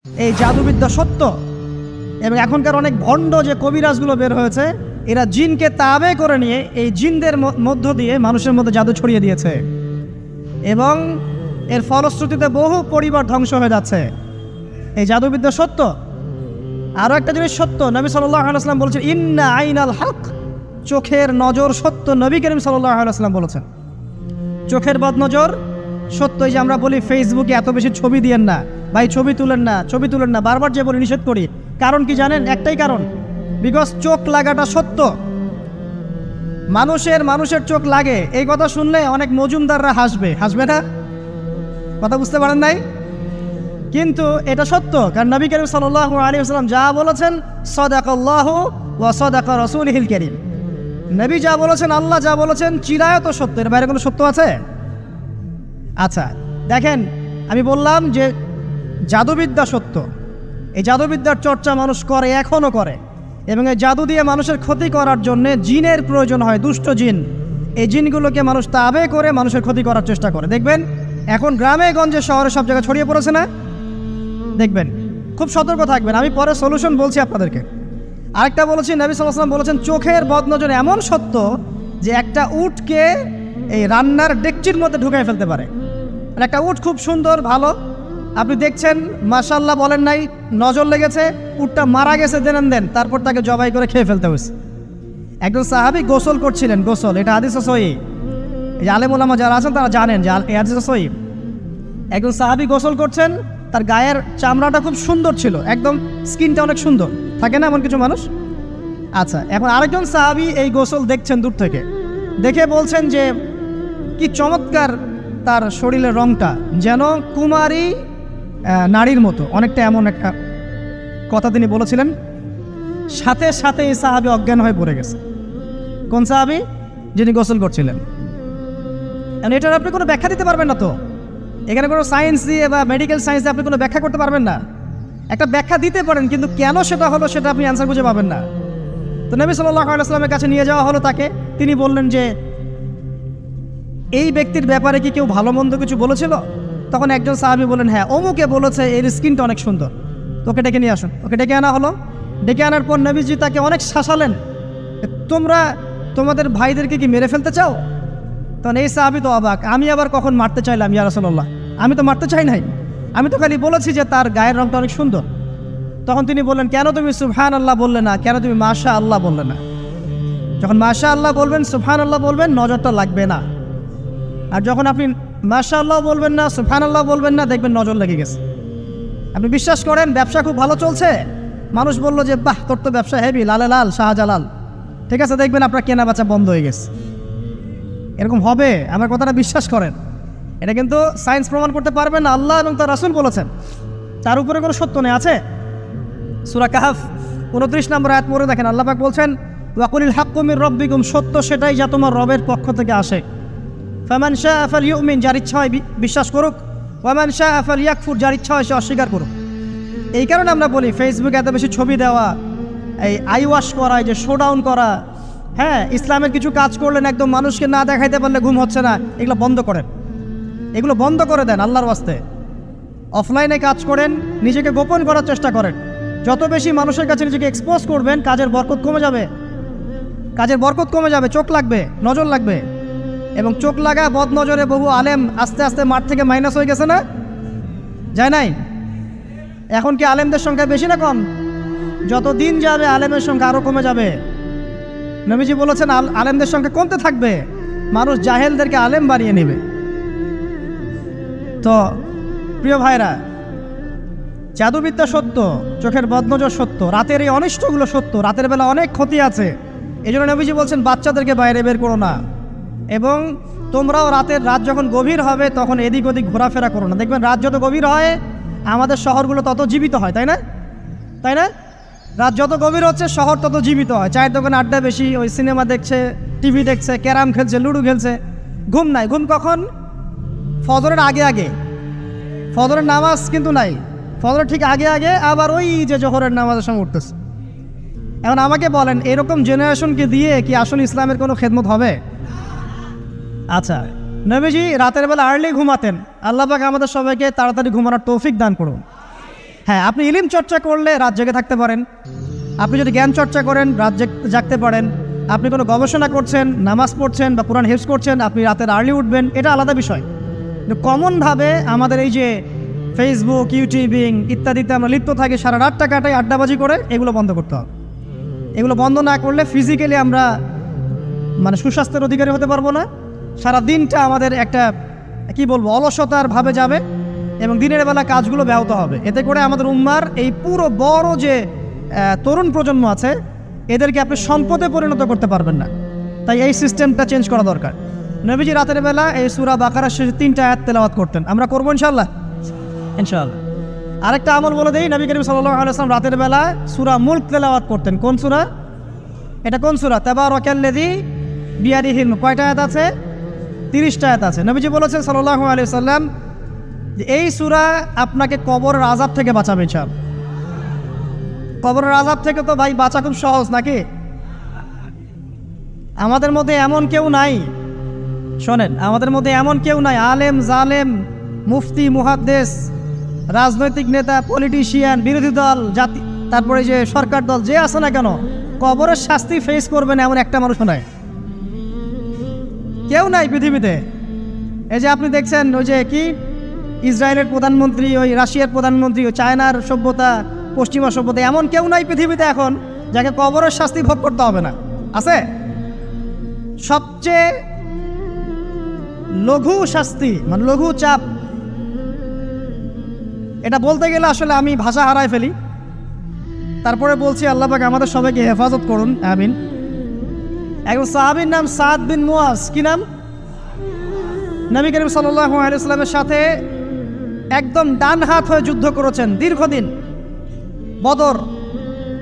এই জাদুবিদ্যা সত্য। এবং এখনকার অনেক ভণ্ড যে কবিরাজগুলো বের হয়েছে, এরা জিনকে তাবে করে নিয়ে এই জিনদের মধ্য দিয়ে মানুষের মধ্যে জাদু ছড়িয়ে দিয়েছে এবং এর ফলশ্রুতিতে বহু পরিবার ধ্বংস হয়ে যাচ্ছে। এই জাদুবিদ্যা সত্য। আরও একটা জিনিস সত্য, নবী সাল্লাল্লাহু আলাইহি ওয়াসাল্লাম বলেছেন ইন্না আইনাল হক, চোখের নজর সত্য। নবী করিম সাল্লাল্লাহু আলাইহি ওয়াসাল্লাম বলেছেন চোখের বদনজর সত্য। এই যে আমরা বলি ফেসবুকে এত বেশি ছবি দিয়েন না ভাই, ছবি তুলেন না, বারবার যে বলি নিষেধ করি, কারণ কি জানেন? একটাই কারণ, বিকজ চোখ লাগাটা সত্য। মানুষের চোখ লাগে, এই কথা শুনলে অনেক মজুমদাররা হাসবে না? কথা বুঝতে পারেন নাই? কিন্তু এটা সত্য, কারণ নবী করিম সাল্লাল্লাহু আলাইহি ওয়াসাল্লাম যা বলেছেন সাদাকাল্লাহু ওয়া সাদাকা রাসূলুহুল কারীম। নবী যা বলেছেন, আল্লাহ যা বলেছেন চিরায়ত সত্য, এর বাইরে কোনো সত্য আছে? আচ্ছা দেখেন, আমি বললাম যে জাদুবিদ্যা সত্য। এই জাদুবিদ্যার চর্চা মানুষ করে, এখনও করে, এবং এই জাদু দিয়ে মানুষের ক্ষতি করার জন্য জিনের প্রয়োজন হয়, দুষ্ট জিন। এই জিনগুলোকে মানুষ তাবে করে মানুষের ক্ষতি করার চেষ্টা করে। দেখবেন এখন গ্রামে গঞ্জে শহরে সব জায়গায় ছড়িয়ে পড়েছে না? দেখবেন, খুব সতর্ক থাকবেন। আমি পরে সলিউশন বলছি আপনাদেরকে। আরেকটা বলেছি, নবী সাল্লাল্লাহু আলাইহি ওয়াসাল্লাম বলেছেন চোখের বদনজর এমন সত্য যে একটা উটকে এই রান্নার ডেকচির মধ্যে ঢুকাই ফেলতে পারে। আর একটা উট খুব সুন্দর, ভালো, আপনি দেখছেন মাশাআল্লাহ বলেন নাই, নজর লেগেছে, উটটা মারা গেছে দেন, তারপর তাকে জবাই করে খেয়ে ফেলতে হয়েছে। একজন সাহাবী গোসল করছিলেন, গোসল, এটা হাদিস সহিহ। এই যে আলেম ওলামা যারা আছেন তারা জানেন যে এই হাদিস সহিহ। একজন সাহাবী গোসল করছেন, তার গায়ের চামড়াটা খুব সুন্দর ছিল, একদম স্কিনটা অনেক সুন্দর থাকে না এমন কিছু মানুষ? আচ্ছা, এখন আরেকজন সাহাবী এই গোসল দেখছেন দূর থেকে, দেখে বলছেন যে কি চমৎকার তার শরীরের রংটা, যেন কুমারী নারীর মতো, অনেকটা এমন একটা কথা তিনি বলেছিলেন। সাথে সাথে এই সাহাবী অজ্ঞান হয়ে পড়ে গেছে। কোন সাহাবী? যিনি গোসল করছিলেন। এটার আপনি কোনো ব্যাখ্যা দিতে পারবেন না তো, এখানে কোনো সায়েন্স দিয়ে বা মেডিকেল সায়েন্স দিয়ে আপনি কোনো ব্যাখ্যা করতে পারবেন না। একটা ব্যাখ্যা দিতে পারেন, কিন্তু কেন সেটা হলো সেটা আপনি অ্যান্সার খুঁজে পাবেন না। তো নবী সাল্লাল্লাহু আলাইহি ওয়াসাল্লামের কাছে নিয়ে যাওয়া হলো তাকে। তিনি বললেন যে এই ব্যক্তির ব্যাপারে কি কেউ ভালো মন্দ কিছু বলেছিল? তখন একজন সাহাবী বলেন, হ্যাঁ, অমুকে বলেছে এর স্কিনটা অনেক সুন্দর, তোকে ডেকে নিয়ে আসুন। ওকে ডেকে আনা হলো। ডেকে আনার পর নবীজি তাকে অনেক শাসালেন, তোমরা তোমাদের ভাইদেরকে কি মেরে ফেলতে চাও? তখন এই সাহাবী তো অবাক, আমি আবার কখন মারতে চাইলাম ইয়া রাসূলুল্লাহ? আমি তো মারতে চাই নাই, আমি তো খালি বলেছি যে তার গায়ের রংটা অনেক সুন্দর। তখন তিনি বললেন, কেন তুমি সুবহানাল্লাহ বললে না, কেন তুমি মাশাআল্লাহ বললে না? যখন মাশাআল্লাহ বলবেন, সুবহানাল্লাহ বলবেন, নজরটা লাগবে না। আর যখন আপনি মাশাআল্লাহ বলবেন না, সুবহানাল্লাহ বলবেন না, দেখবেন নজর লেগে গেছে। আপনি বিশ্বাস করেন ব্যবসা খুব ভালো চলছে, মানুষ বললো যে বাহ তোর তো ব্যবসা হেভি, লালে লাল শাহজালাল, ঠিক আছে, দেখবেন আপনার কেনা বেচা বন্ধ হয়ে গেছে। এরকম হবে, আমার কথাটা বিশ্বাস করেন। এটা কিন্তু সায়েন্স প্রমাণ করতে পারবে না, আল্লাহ এবং তার রাসূল বলেছেন, তার উপরে কোনো সত্য নেই। আছে সূরা কাহফ 29 নম্বর আয়াত পড়ে দেখেন, আল্লাহ পাক বলছেন ওয়াকুলিল হাক্কু মির রাব্বিকুম, সত্য সেটাই যা তোমার রবের পক্ষ থেকে আসে। ফামান শাআ ফালইউমিন, যার ইচ্ছা হয় বিশ্বাস করুক, ওয়ামান শাআ ফালইয়াকফুর, যার ইচ্ছা হয় সে অস্বীকার করুক। এই কারণে আমরা বলি ফেসবুকে এত বেশি ছবি দেওয়া, এই আই ওয়াশ করা, এই যে শোডাউন করা, হ্যাঁ, ইসলামের কিছু কাজ করলেন একদম মানুষকে না দেখাইতে পারলে ঘুম হচ্ছে না, এগুলো বন্ধ করেন, এগুলো বন্ধ করে দেন আল্লাহর ওয়াস্তে। অফলাইনে কাজ করেন, নিজেকে গোপন করার চেষ্টা করেন। যত বেশি মানুষের কাছে নিজেকে এক্সপোজ করবেন, কাজের বরকত কমে যাবে, চোখ লাগবে, নজর লাগবে। এবং চোখ লাগা বদ নজরে বহু আলেম আস্তে আস্তে মাঠ থেকে মাইনাস হয়ে গেছে না? যায় নাই? এখন কি আলেমদের সংখ্যা বেশি না কম? যত দিন যাবে আলেমের সংখ্যা আরও কমে যাবে। নবীজি বলেছেন আলেমদের সংখ্যা কমতে থাকবে, মানুষ জাহেলদেরকে আলেম বানিয়ে নেবে। তো প্রিয় ভাইরা, জাদুবিদ্যা সত্য, চোখের বদনজর সত্য, রাতের এই অনিষ্টগুলো সত্য, রাতের বেলা অনেক ক্ষতি আছে। এই জন্য নবীজি বলছেন বাচ্চাদেরকে বাইরে বের করো না, এবং তোমরাও রাত যখন গভীর হবে তখন এদিক ওদিক ঘোরাফেরা করো না। দেখবেন রাত যত গভীর হয় আমাদের শহরগুলো তত জীবিত হয়, তাই না? রাত যত গভীর হচ্ছে শহর তত জীবিত হয়। চায়ের দোকানে আড্ডা বেশি, ওই সিনেমা দেখছে, টিভি দেখছে, ক্যারাম খেলছে, লুডো খেলছে, ঘুম নাই। ঘুম কখন? ফজরের আগে। ফজরের নামাজ কিন্তু নাই, ফজরের ঠিক আগে, আবার ওই যে জোহরের নামাজের সময় উঠতেছে। এখন আমাকে বলেন, এরকম জেনারেশনকে দিয়ে কি আসলে ইসলামের কোনো খেদমত হবে? আচ্ছা, নবীজি রাতের বেলা আর্লি ঘুমাতেন, আল্লাহ পাক আমাদের সবাইকে তাড়াতাড়ি ঘুমানোর তৌফিক দান করুন। হ্যাঁ, আপনি ইলম চর্চা করলে রাত জেগে থাকতে পারেন, আপনি যদি জ্ঞান চর্চা করেন রাত জাগতে পারেন, আপনি কোনো গবেষণা করছেন, নামাজ পড়ছেন বা কোরআন হিফজ করছেন, আপনি রাতের আর্লি উঠবেন, এটা আলাদা বিষয়। কিন্তু কমনভাবে আমাদের এই যে ফেসবুক, ইউটিউবিং ইত্যাদিতে আমরা লিপ্ত থাকি, সারা রাতটা কাটাই আড্ডাবাজি করে, এগুলো বন্ধ করতে হবে। এগুলো বন্ধ না করলে ফিজিক্যালি আমরা মানে সুস্বাস্থ্যের অধিকারী হতে পারবো না। সারা দিনটা আমাদের একটা কি বলবো অলসতার ভাবে যাবে এবং দিনের বেলা কাজগুলো ব্যাহত হবে। এতে করে আমাদের উম্মার এই পুরো বড় যে তরুণ প্রজন্ম আছে এদেরকে আপনি সম্পদে পরিণত করতে পারবেন না। তাই এই সিস্টেমটা চেঞ্জ করা দরকার। নবীজি রাতের বেলা এই সূরা বাকারার শেষে 3টা আয়াত তেলাওয়াত করতেন, আমরা করবো ইনশাআল্লাহ। আরেকটা আমল বলে দেই, নবী করিম সাল্লাল্লাহু আলাইহি ওয়াসাল্লাম রাতের বেলা সূরা মুলক তেলাওয়াত করতেন। কোন সূরা এটা? কোন সূরা? তাবারাকাল্লাযী বিয়াদিহিল মুলক। কয়টা আয়াত আছে? 30টা আয়াত আছে। নবীজি বলেছেন সাল্লাল্লাহু আলাইহি ওয়াসাল্লাম যে এই সূরা আপনাকে কবরের আযাব থেকে বাঁচাবে ইনশাআল্লাহ। কবরের আযাব থেকে তো ভাই বাঁচা খুব সহজ নাকি? আমাদের মধ্যে এমন কেউ নাই, শোনেন, আমাদের মধ্যে এমন কেউ নাই আলেম জালেম মুফতি মুহাদ্দিস রাজনৈতিক নেতা পলিটিশিয়ান বিরোধী দল জাতি তারপরে যে সরকার দল যে আছে না কেন কবরের শাস্তি ফেস করবে না এমন একটা মানুষ নাই, কেউ নাই পৃথিবীতে। এই যে আপনি দেখছেন ওই যে কি ইসরায়েলের প্রধানমন্ত্রী, ওই রাশিয়ার প্রধানমন্ত্রী, ওই চায়নার সভ্যতা, পশ্চিমা সভ্যতা, এমন কেউ নাই পৃথিবীতে এখন যাকে কবরের শাস্তি ভোগ করতে হবে না। আছে? সবচেয়ে লঘু শাস্তি মানে লঘু চাপ, এটা বলতে গেলে আসলে আমি ভাষা হারায় ফেলি, তারপরে বলছি আল্লাহ পাক আমাদের সবাইকে হেফাজত করুন, আমিন। একজন সাহাবীর নাম সাদ বিন মুয়াজ। কি নাম? নবী করিম সাল্লাল্লাহু আলাইহি ওয়াসাল্লামের সাথে একদম ডান হাত হয়ে যুদ্ধ করেছেন দীর্ঘদিন। বদর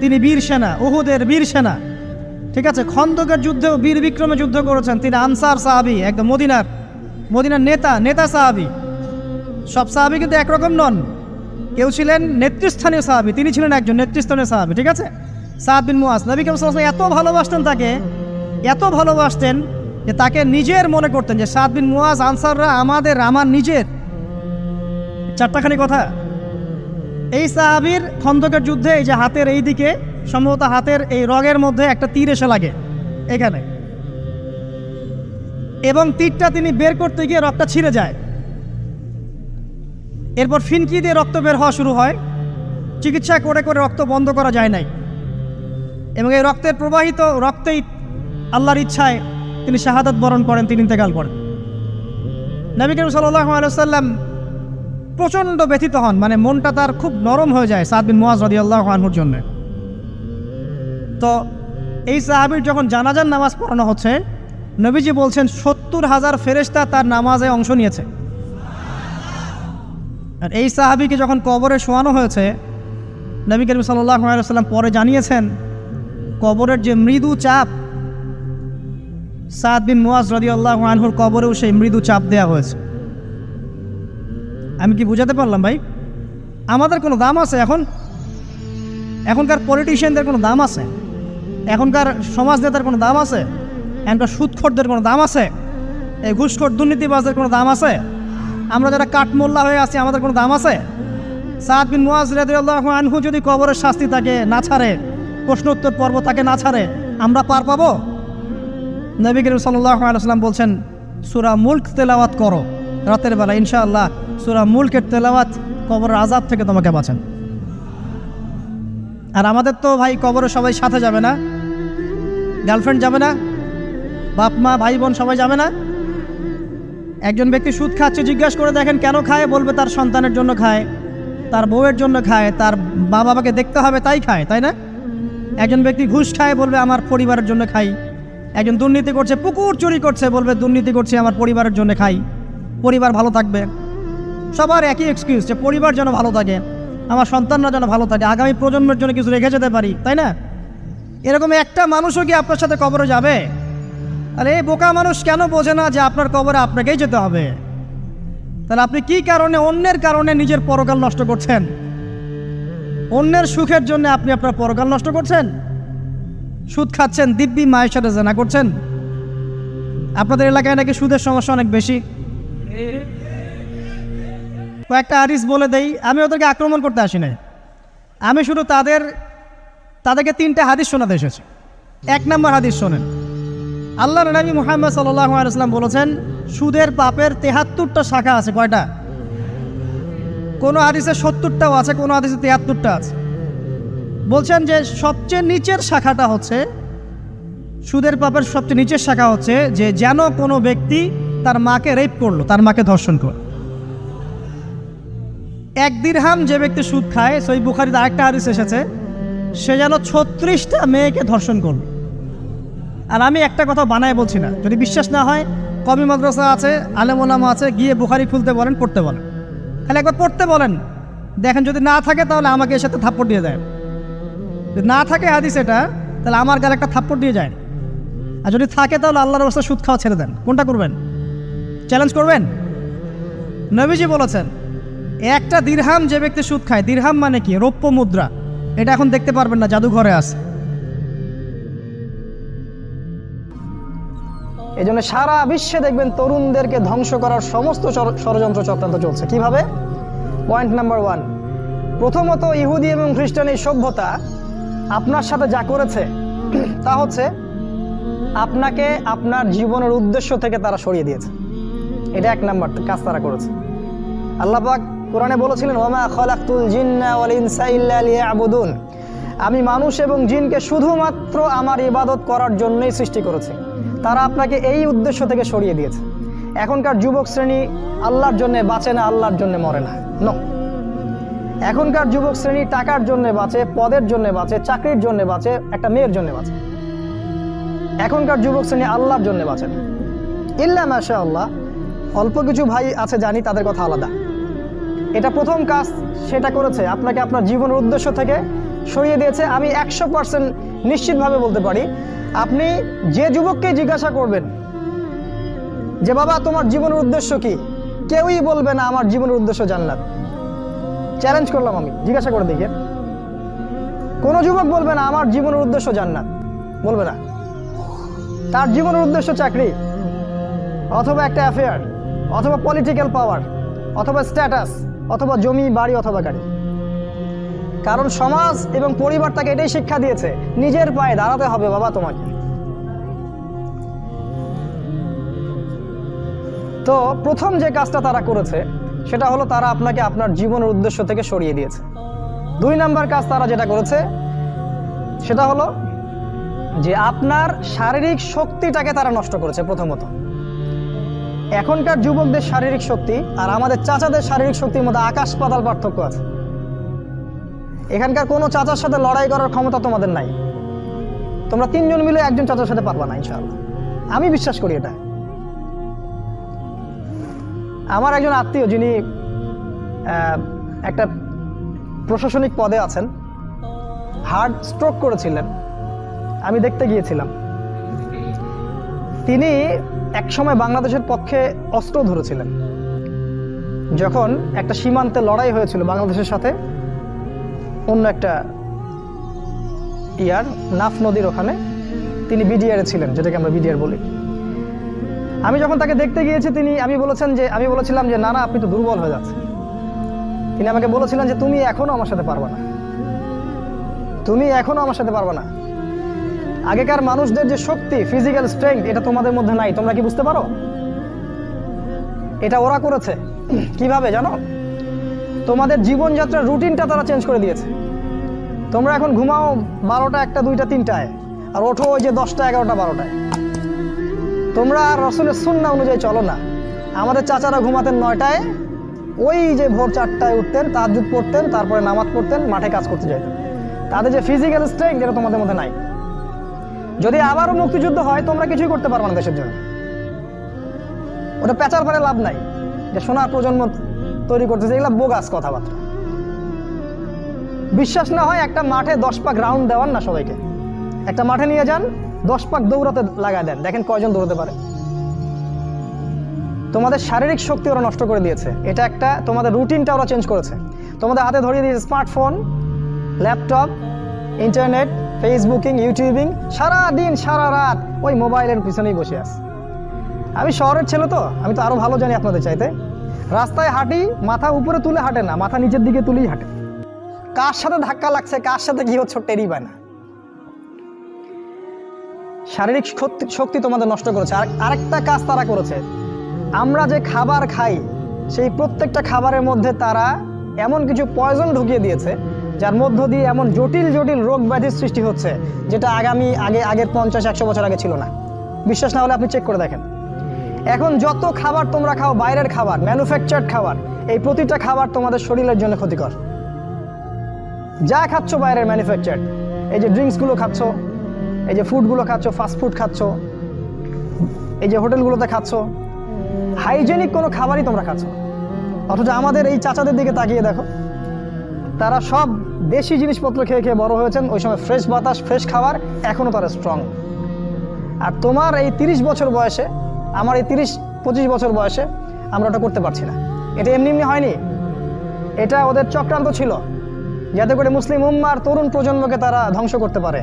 তিনি বীর সেনা, উহুদের বীর সেনা, ঠিক আছে। খন্দকের যুদ্ধেও বীর বিক্রমে যুদ্ধ করেছেন। তিনি আনসার সাহাবী, একদম মদিনার নেতা সাহাবী। সব সাহাবী কিন্তু একরকম নন, কেউ ছিলেন নেতৃস্থানীয় সাহাবী, তিনি ছিলেন একজন নেতৃস্থানীয় সাহাবী, ঠিক আছে। সাদ বিন মুয়াজ নবী করিম সাল্লাল্লাহু আলাইহি ওয়াসাল্লাম এত ভালোবাসতেন তাকে, এত ভালোবাসতেন যে তাকে নিজের মনে করতেন যে সাদ বিন মুয়াজ আনসাররা আমার নিজের। চারটাখানি কথা। এই সাহাবীর খন্দকের যুদ্ধে এই যে হাতের এই দিকে সম্ভবত হাতের এই রগের মধ্যে একটা তীর এসে লাগে এখানে, এবং তীরটা তিনি বের করতে গিয়ে রক্তটা ছিঁড়ে যায়। এরপর ফিনকি দিয়ে রক্ত বের হওয়া শুরু হয়। চিকিৎসা করে করে রক্ত বন্ধ করা যায় নাই, এবং এই রক্তের প্রবাহিত রক্তেই আল্লাহর ইচ্ছায় তিনি শাহাদাত বরণ করেন, তিনি ইন্তেকাল করেন। নবী করিম সাল্লাল্লাহু আলাইহি ওয়াসাল্লাম প্রচণ্ড ব্যথিত হন, মানে মনটা তার খুব নরম হয়ে যায় সাদ বিন মুয়াজ রাদিয়াল্লাহু আনহুর জন্য। তো এই সাহাবীর যখন জানাজার নামাজ পড়ানো হচ্ছে, নবীজি বলছেন 70,000 ফেরেশতা তার নামাজে অংশ নিয়েছে। আর এই সাহাবীকে যখন কবরে শোয়ানো হয়েছে, নবী করিম সাল্লাল্লাহু আলাইহি ওয়াসাল্লাম পরে জানিয়েছেন কবরের যে মৃদু চাপ, সাদ বিন মুয়াজ রাদিয়াল্লাহু আনহুর কবরেও সেই মৃদু চাপ দেওয়া হয়েছে। আমি কি বুঝাতে পারলাম ভাই? আমাদের কোনো দাম আছে এখনকার পলিটিশিয়ানদের কোনো দাম আছে? এখনকার সমাজ নেতার কোনো দাম আছে? এখনকার সুদখোরদের কোনো দাম আছে? এই ঘুষখোর দুর্নীতিবাজদের কোনো দাম আছে? আমরা যারা কাঠমোল্লা হয়ে আছি আমাদের কোনো দাম আছে? সাদ বিন মুয়াজ রাদিয়াল্লাহু আনহু যদি কবরের শাস্তি তাকে না ছাড়ে, প্রশ্নোত্তর পর্ব তাকে না ছাড়ে, আমরা পার পাবো? নবী করিম সাল্লাল্লাহু আলাইহি ওয়াসাল্লাম বলছেন সূরা মুলক তেলাওয়াত করো রাতের বেলা, ইনশাআল্লাহ সূরা মুলকের তেলাওয়াত কবরের আযাব থেকে তোমাকে বাঁচান। আর আমাদের তো ভাই কবরে সবাই সাথে যাবে না, গার্লফ্রেন্ড যাবে না, বাপ মা ভাই বোন সবাই যাবে না। একজন ব্যক্তি সুদ খাচ্ছে, জিজ্ঞাসা করে দেখেন কেন খায়, বলবে তার সন্তানের জন্য খায়, তার বউয়ের জন্য খায়, তার মা বাবাকে দেখতে হবে তাই খায়, তাই না? একজন ব্যক্তি ঘুষ খায়, বলবে আমার পরিবারের জন্য খাই। একজন দুর্নীতি করছে, পুকুর চুরি করছে, বলবে দুর্নীতি করছে আমার পরিবারের জন্য খাই, পরিবার ভালো থাকবে। সবার একই এক্সকিউজ যে পরিবার যেন ভালো থাকে, আমার সন্তানরা যেন ভালো থাকে, আগামী প্রজন্মের জন্য কিছু রেখে যেতে পারি, তাই না? এরকম একটা মানুষও কি আপনার সাথে কবরে যাবে? আর এই বোকা মানুষ কেন বোঝে না যে আপনার কবরে আপনাকেই যেতে হবে? তাহলে আপনি কি কারণে অন্যের কারণে নিজের পরকাল নষ্ট করছেন? অন্যের সুখের জন্য আপনি আপনার পরকাল নষ্ট করছেন। সুদ খাচ্ছেন, দিব্যি মায়ের সাথে জেনা করছেন। আপনাদের এলাকায় নাকি সুদের সমস্যা অনেক বেশি। কয়েকটা হাদিস বলে দেই, আমি ওদেরকে আক্রমণ করতে আসি না, আমি শুধু তাদেরকে 3টে হাদিস শোনাতে এসেছি। 1 নম্বর হাদিস শোনেন। আল্লাহর নবী মুহাম্মদ সাল্লাল্লাহু আলাইহি ওয়াসাল্লাম বলেছেন, সুদের পাপের 73টা শাখা আছে। কয়টা? কোনো হাদিসে 70টাও আছে, কোনো হাদিসে 73টা আছে। বলছেন যে সবচেয়ে নিচের শাখাটা হচ্ছে, সুদের পাপের সবচেয়ে নিচের শাখা হচ্ছে যে যেন কোনো ব্যক্তি তার মাকে রেপ করলো, তার মাকে ধর্ষণ করলো। 1 দিরহাম যে ব্যক্তি সুদ খায়, সহিহ বুখারীতে আরেকটা হাদিস এসেছে, সে যেন 36টা মেয়েকে ধর্ষণ করলো। আর আমি একটা কথা বানায় বলছি না, যদি বিশ্বাস না হয় কওমি মাদ্রাসা আছে, আলেম ওলামা আছে, গিয়ে বুখারী খুলতে বলেন, পড়তে বলেন, খালি একবার পড়তে বলেন, দেখেন যদি না থাকে তাহলে আমাকে এর সাথে থাপ্পড় দিয়ে যায়। যদি না থাকে হাদিস এটা, তাহলে আমার গালে একটা থাপ্পড় দিয়ে যায়। আর যদি থাকে তাহলে আল্লাহর রাস্তায় সুদ খাওয়া ছেড়ে দেন। কোনটা করবেন? চ্যালেঞ্জ করবেন? নবীজি বলেছেন, 1টা দিরহাম যে ব্যক্তি সুদ খায়, দিরহাম মানে কি? রৌপ্য মুদ্রা। এটা এখন দেখতে পারবেন না, জাদুঘরে আছে। এই জন্য সারা বিশ্বে দেখবেন তরুণদেরকে ধ্বংস করার সমস্ত ষড়যন্ত্র চক্রান্ত চলছে। কিভাবে? পয়েন্ট নাম্বার 1, প্রথমত ইহুদি এবং খ্রিস্টান এই সভ্যতা আপনার সাথে যা করেছে তা হচ্ছে আপনাকে আপনার জীবনের উদ্দেশ্য থেকে তারা সরিয়ে দিয়েছে। এটা 1 নাম্বার কাজ তারা করেছে। আল্লাহ পাক কোরআনে বলেছিলেন, ওয়ামা খালাকতুল জিন্না ওয়াল ইনসা ইল্লা লিয়াবুদুন, আমি মানুষ এবং জিনকে শুধুমাত্র আমার ইবাদত করার জন্যই সৃষ্টি করেছি। তারা আপনাকে এই উদ্দেশ্য থেকে সরিয়ে দিয়েছে। এখনকার যুবক শ্রেণী আল্লাহর জন্য বাঁচে না, আল্লাহর জন্য মরে না। নো, এখনকার যুবক শ্রেণী টাকার জন্য বাঁচে, পদের জন্য বাঁচে, চাকরির জন্য বাঁচে, একটা মেয়ের জন্য বাঁচে। এখনকার যুবক শ্রেণী আল্লাহর জন্য বাঁচে না। ইল্লা মাশাআল্লাহ, অল্প কিছু ভাই আছে জানি, তাদের কথা আলাদা। এটা প্রথম কাজ সেটা করেছে, আপনাকে আপনার জীবনের উদ্দেশ্য থেকে সরিয়ে দিয়েছে। আমি 100% নিশ্চিতভাবে বলতে পারি, আপনি যে যুবককে জিজ্ঞাসা করবেন যে বাবা তোমার জীবনের উদ্দেশ্য কি, কেউই বলবে না আমার জীবনের উদ্দেশ্য জান্নাত। চ্যালেঞ্জ করলাম, আমি জিজ্ঞাসা করে দেখি, কোনো যুবক বলবে না আমার জীবনের উদ্দেশ্য জান্নাত, বলবে না। তার জীবনের উদ্দেশ্য চাকরি, অথবা একটা অ্যাফেয়ার, অথবা পলিটিক্যাল পাওয়ার, অথবা স্ট্যাটাস, অথবা জমি বাড়ি, অথবা গাড়ি। কারণ সমাজ এবং পরিবার তাকে এটাই শিক্ষা দিয়েছে, নিজের পায়ে দাঁড়াতে হবে বাবা তোমাকে। তো প্রথম যে কাজটা তারা করেছে সেটা হলো তারা আপনাকে আপনার জীবনের উদ্দেশ্য থেকে সরিয়ে দিয়েছে। 2 নাম্বার কাজ তারা যেটা করেছে সেটা হলো যে আপনার শারীরিক শক্তিটাকে তারা নষ্ট করেছে। প্রথমত, এখনকার যুবকদের শারীরিক শক্তি আর আমাদের চাচাদের শারীরিক শক্তির মধ্যে আকাশ পাতাল পার্থক্য আছে। এখানকার কোনো চাচার সাথে লড়াই করার ক্ষমতা তোমাদের নাই। তোমরা 3 জন মিলে একজন চাচার সাথে পারবা না ইনশাআল্লাহ, আমি বিশ্বাস করি এটা। আমার একজন আত্মীয় যিনি একটা প্রশাসনিক পদে আছেন, হার্ট স্ট্রোক করেছিলেন, আমি দেখতে গিয়েছিলাম। তিনি একসময় বাংলাদেশের পক্ষে অস্ত্র ধরেছিলেন। যখন একটা সীমান্তে লড়াই হয়েছিল বাংলাদেশের সাথে অন্য একটা নাফ নদীর ওখানে, তিনি বিডিআরে ছিলেন, যেটাকে আমরা বিডিআর বলি। আমি যখন তাকে দেখতে গিয়েছি, আমি বলেছিলাম যে না আপনি তো দুর্বল হয়ে যাচ্ছেন। তিনি আমাকে বলেছিলেন যে তুমি এখনো আমার সাথে পারবা না, তুমি এখনো আমার সাথে পারবা না। আগেকার মানুষদের যে শক্তি, ফিজিক্যাল স্ট্রেংথ, এটা তোমাদের মধ্যে নাই। তোমরা কি বুঝতে পারো? এটা ওরা করেছে। কিভাবে জানো? তোমাদের জীবনযাত্রার রুটিনটা তারা চেঞ্জ করে দিয়েছে। তোমরা এখন ঘুমাও 12টা, 1টা, 2টা, 3টায়, আর ওঠো ওই যে 10টা, 11টা, 12টায়। তোমরা আর রসুলের সুন্নাহ অনুযায়ী চলো না। আমাদের চাচারা ঘুমাতেন 9টায়, ওই যে ভোর 4টায় উঠতেন, তাহাজ্জুদ পড়তেন, তারপরে নামাজ পড়তেন, মাঠে কাজ করতে যেতেন। তাদের যে ফিজিক্যাল স্ট্রেংথ, এটা তোমাদের মধ্যে নাই। যদি আবারও মুক্তিযুদ্ধ হয়, তোমরা কিছুই করতে পারবে না দেশের জন্য। ওটা পেঁচার পরে লাভ নাই যে সোনার প্রজন্ম তৈরি করতেছে, এগুলো বোগাস কথাবার্তা। বিশ্বাস না হয় একটা মাঠে 10 পাক রাউন্ড দেওয়ান না সবাইকে, একটা মাঠে নিয়ে যান, 10 পাক দৌড়াতে লাগায় দেন, দেখেন কয়জন দৌড়াতে পারে। তোমাদের শারীরিক শক্তি ওরা নষ্ট করে দিয়েছে। এটা একটা, তোমাদের রুটিনটা ওরা চেঞ্জ করেছে। তোমাদের হাতে ধরিয়ে দিয়েছে smartphone, laptop, internet, Facebooking, YouTubing, সারা দিন সারা রাত ওই মোবাইলের পিছনেই বসে আছে। আমি শহরের ছেলে তো, আমি তো আরো ভালো জানি আপনাদের চাইতে। রাস্তায় হাঁটি, মাথা উপরে তুলে হাঁটে না, মাথা নিচের দিকে তুলেই হাঁটে। কার সাথে ধাক্কা লাগছে, কার সাথে কি হচ্ছে টেরই পায় না। শারীরিক শক্তি তোমাদের নষ্ট করেছে। আরেকটা কাজ তারা করেছে, আমরা যে খাবার খাই সেই প্রত্যেকটা খাবারের মধ্যে তারা এমন কিছু পয়জন ঢুকিয়ে দিয়েছে যার মধ্য দিয়ে এমন জটিল জটিল রোগ ব্যাধির সৃষ্টি হচ্ছে যেটা আগের 50-100 বছর আগে ছিল না। বিশ্বাস না হলে আপনি চেক করে দেখেন। এখন যত খাবার তোমরা খাও, বাইরের খাবার, ম্যানুফ্যাকচার্ড খাবার, এই প্রতিটা খাবার তোমাদের শরীরের জন্য ক্ষতিকর। যা খাচ্ছ বাইরের ম্যানুফ্যাকচার্ড, এই যে ড্রিঙ্কসগুলো খাচ্ছ, এই যে ফুডগুলো খাচ্ছ, ফাস্টফুড খাচ্ছ, এই যে হোটেলগুলোতে খাচ্ছ, হাইজেনিক কোনো খাবারই তোমরা খাচ্ছ। অথচ আমাদের এই চাচাদের দিকে তাকিয়ে দেখো, তারা সব দেশি জিনিসপত্র খেয়ে খেয়ে বড় হয়েছেন। ওই সময় ফ্রেশ বাতাস, ফ্রেশ খাবার, এখনও তারা স্ট্রং। আর তোমার এই 30 বছর বয়সে, আমার এই 30-25 বছর বয়সে আমরা ওটা করতে পারছি না। এটা এমনি এমনি হয়নি, এটা ওদের চক্রান্ত ছিল যাতে করে মুসলিম উম্মার তরুণ প্রজন্মকে তারা ধ্বংস করতে পারে।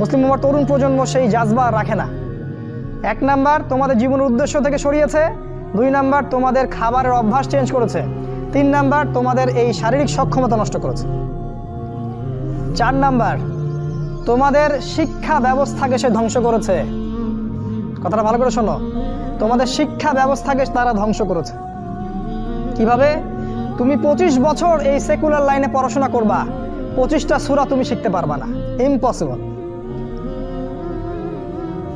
মুসলিম উম্মার তরুণ প্রজন্ম সেই জাজবা রাখে না। 1 নাম্বার তোমাদের জীবনের উদ্দেশ্য থেকে সরিয়েছে, 2 নাম্বার তোমাদের খাবারের অভ্যাস চেঞ্জ করেছে, 3 নাম্বার তোমাদের এই শারীরিক সক্ষমতা নষ্ট করেছে, 4 নাম্বার তোমাদের শিক্ষা ব্যবস্থাকে সে ধ্বংস করেছে। কথাটা ভালো করে শোনো, তোমাদের শিক্ষা ব্যবস্থাকে তারা ধ্বংস করেছে। কিভাবে? তুমি 25 বছর এই সেকুলার লাইনে পড়াশোনা করবা, 25টা সূরা তুমি শিখতে পারবা না, ইম্পসিবল।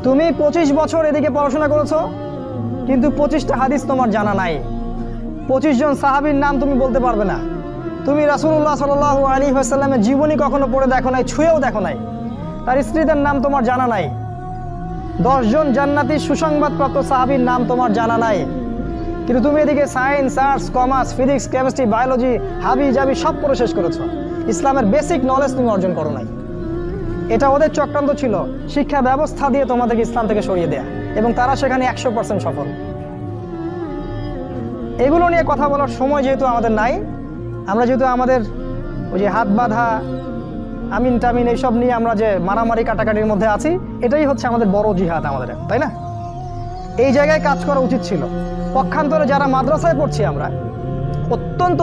তুমি 25 বছর এদিকে পড়াশোনা করেছো, কিন্তু 25টা হাদিস তোমার জানা নাই, 25 জন সাহাবীর নাম তুমি বলতে পারবে না, তুমি রাসূলুল্লাহ সাল্লাল্লাহু আলাইহি ওয়াসাল্লামের জীবনী কখনো পড়ে দেখো নাই, ছুঁয়েও দেখো নাই, তার স্ত্রীদের নাম তোমার জানা নাই, 10 জন জান্নাতি সুসংবাদপ্রাপ্ত সাহাবীর নাম তোমার জানা নাই। কিন্তু তুমি এদিকে science, arts, commerce, physics, chemistry, biology, হাবি জাবি সব পড়ে শেষ করেছো, ইসলামের বেসিক নলেজ তুমি অর্জন করো নাই। এটা ওদের চক্রান্ত ছিল, শিক্ষা ব্যবস্থা দিয়ে তোমাদেরকে ইসলাম থেকে সরিয়ে দেয়া, এবং তারা সেখানে 100% সফল। এগুলো নিয়ে কথা বলার সময় যেহেতু আমাদের নাই, আমরা যেহেতু আমাদের ওই যে হাত বাঁধা, আমিন টামিন এইসব নিয়ে আমরা যে মারামারি কাটাকাটির মধ্যে আছি, এটাই হচ্ছে আমাদের বড় জিহাদ আমাদের, তাই না? এই জায়গায় কাজ করা উচিত ছিল। পক্ষান্তরে যারা মাদ্রাসায় পড়ছি আমরা, অত্যন্ত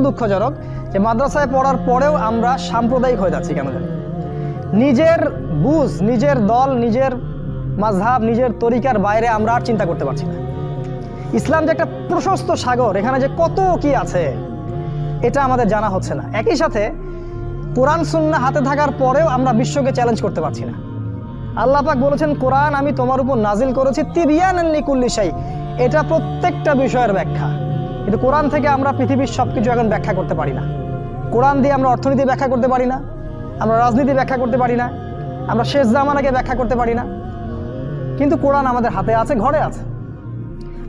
দুঃখজনক যে মাদ্রাসায় পড়ার পরেও আমরা সাম্প্রদায়িক হয়ে যাচ্ছি। কেন জানি নিজের বুঝ, নিজের দল, নিজের মাযহাব, নিজের তরিকার বাইরে আমরা আর চিন্তা করতে পারছি না। ইসলাম যে একটা প্রশস্ত সাগর, এখানে যে কত কি আছে এটা আমাদের জানা হচ্ছে না। একই সাথে কোরআন সুন্নাহ হাতে থাকার পরেও আমরা বিশ্বকে চ্যালেঞ্জ করতে পারছি না। আল্লাহ পাক বলেছেন, কোরআন আমি তোমার উপর নাজিল করেছি তিবিয়ানান লিকুল্লি শাই, এটা প্রত্যেকটা বিষয়ের ব্যাখ্যা। কিন্তু কোরআন থেকে আমরা পৃথিবীর সব কিছু এখন ব্যাখ্যা করতে পারি না। কোরআন দিয়ে আমরা অর্থনীতি ব্যাখ্যা করতে পারি না, আমরা রাজনীতি ব্যাখ্যা করতে পারি না, আমরা শেষ জামানাকে ব্যাখ্যা করতে পারি না। কিন্তু কোরআন আমাদের হাতে আছে, ঘরে আছে।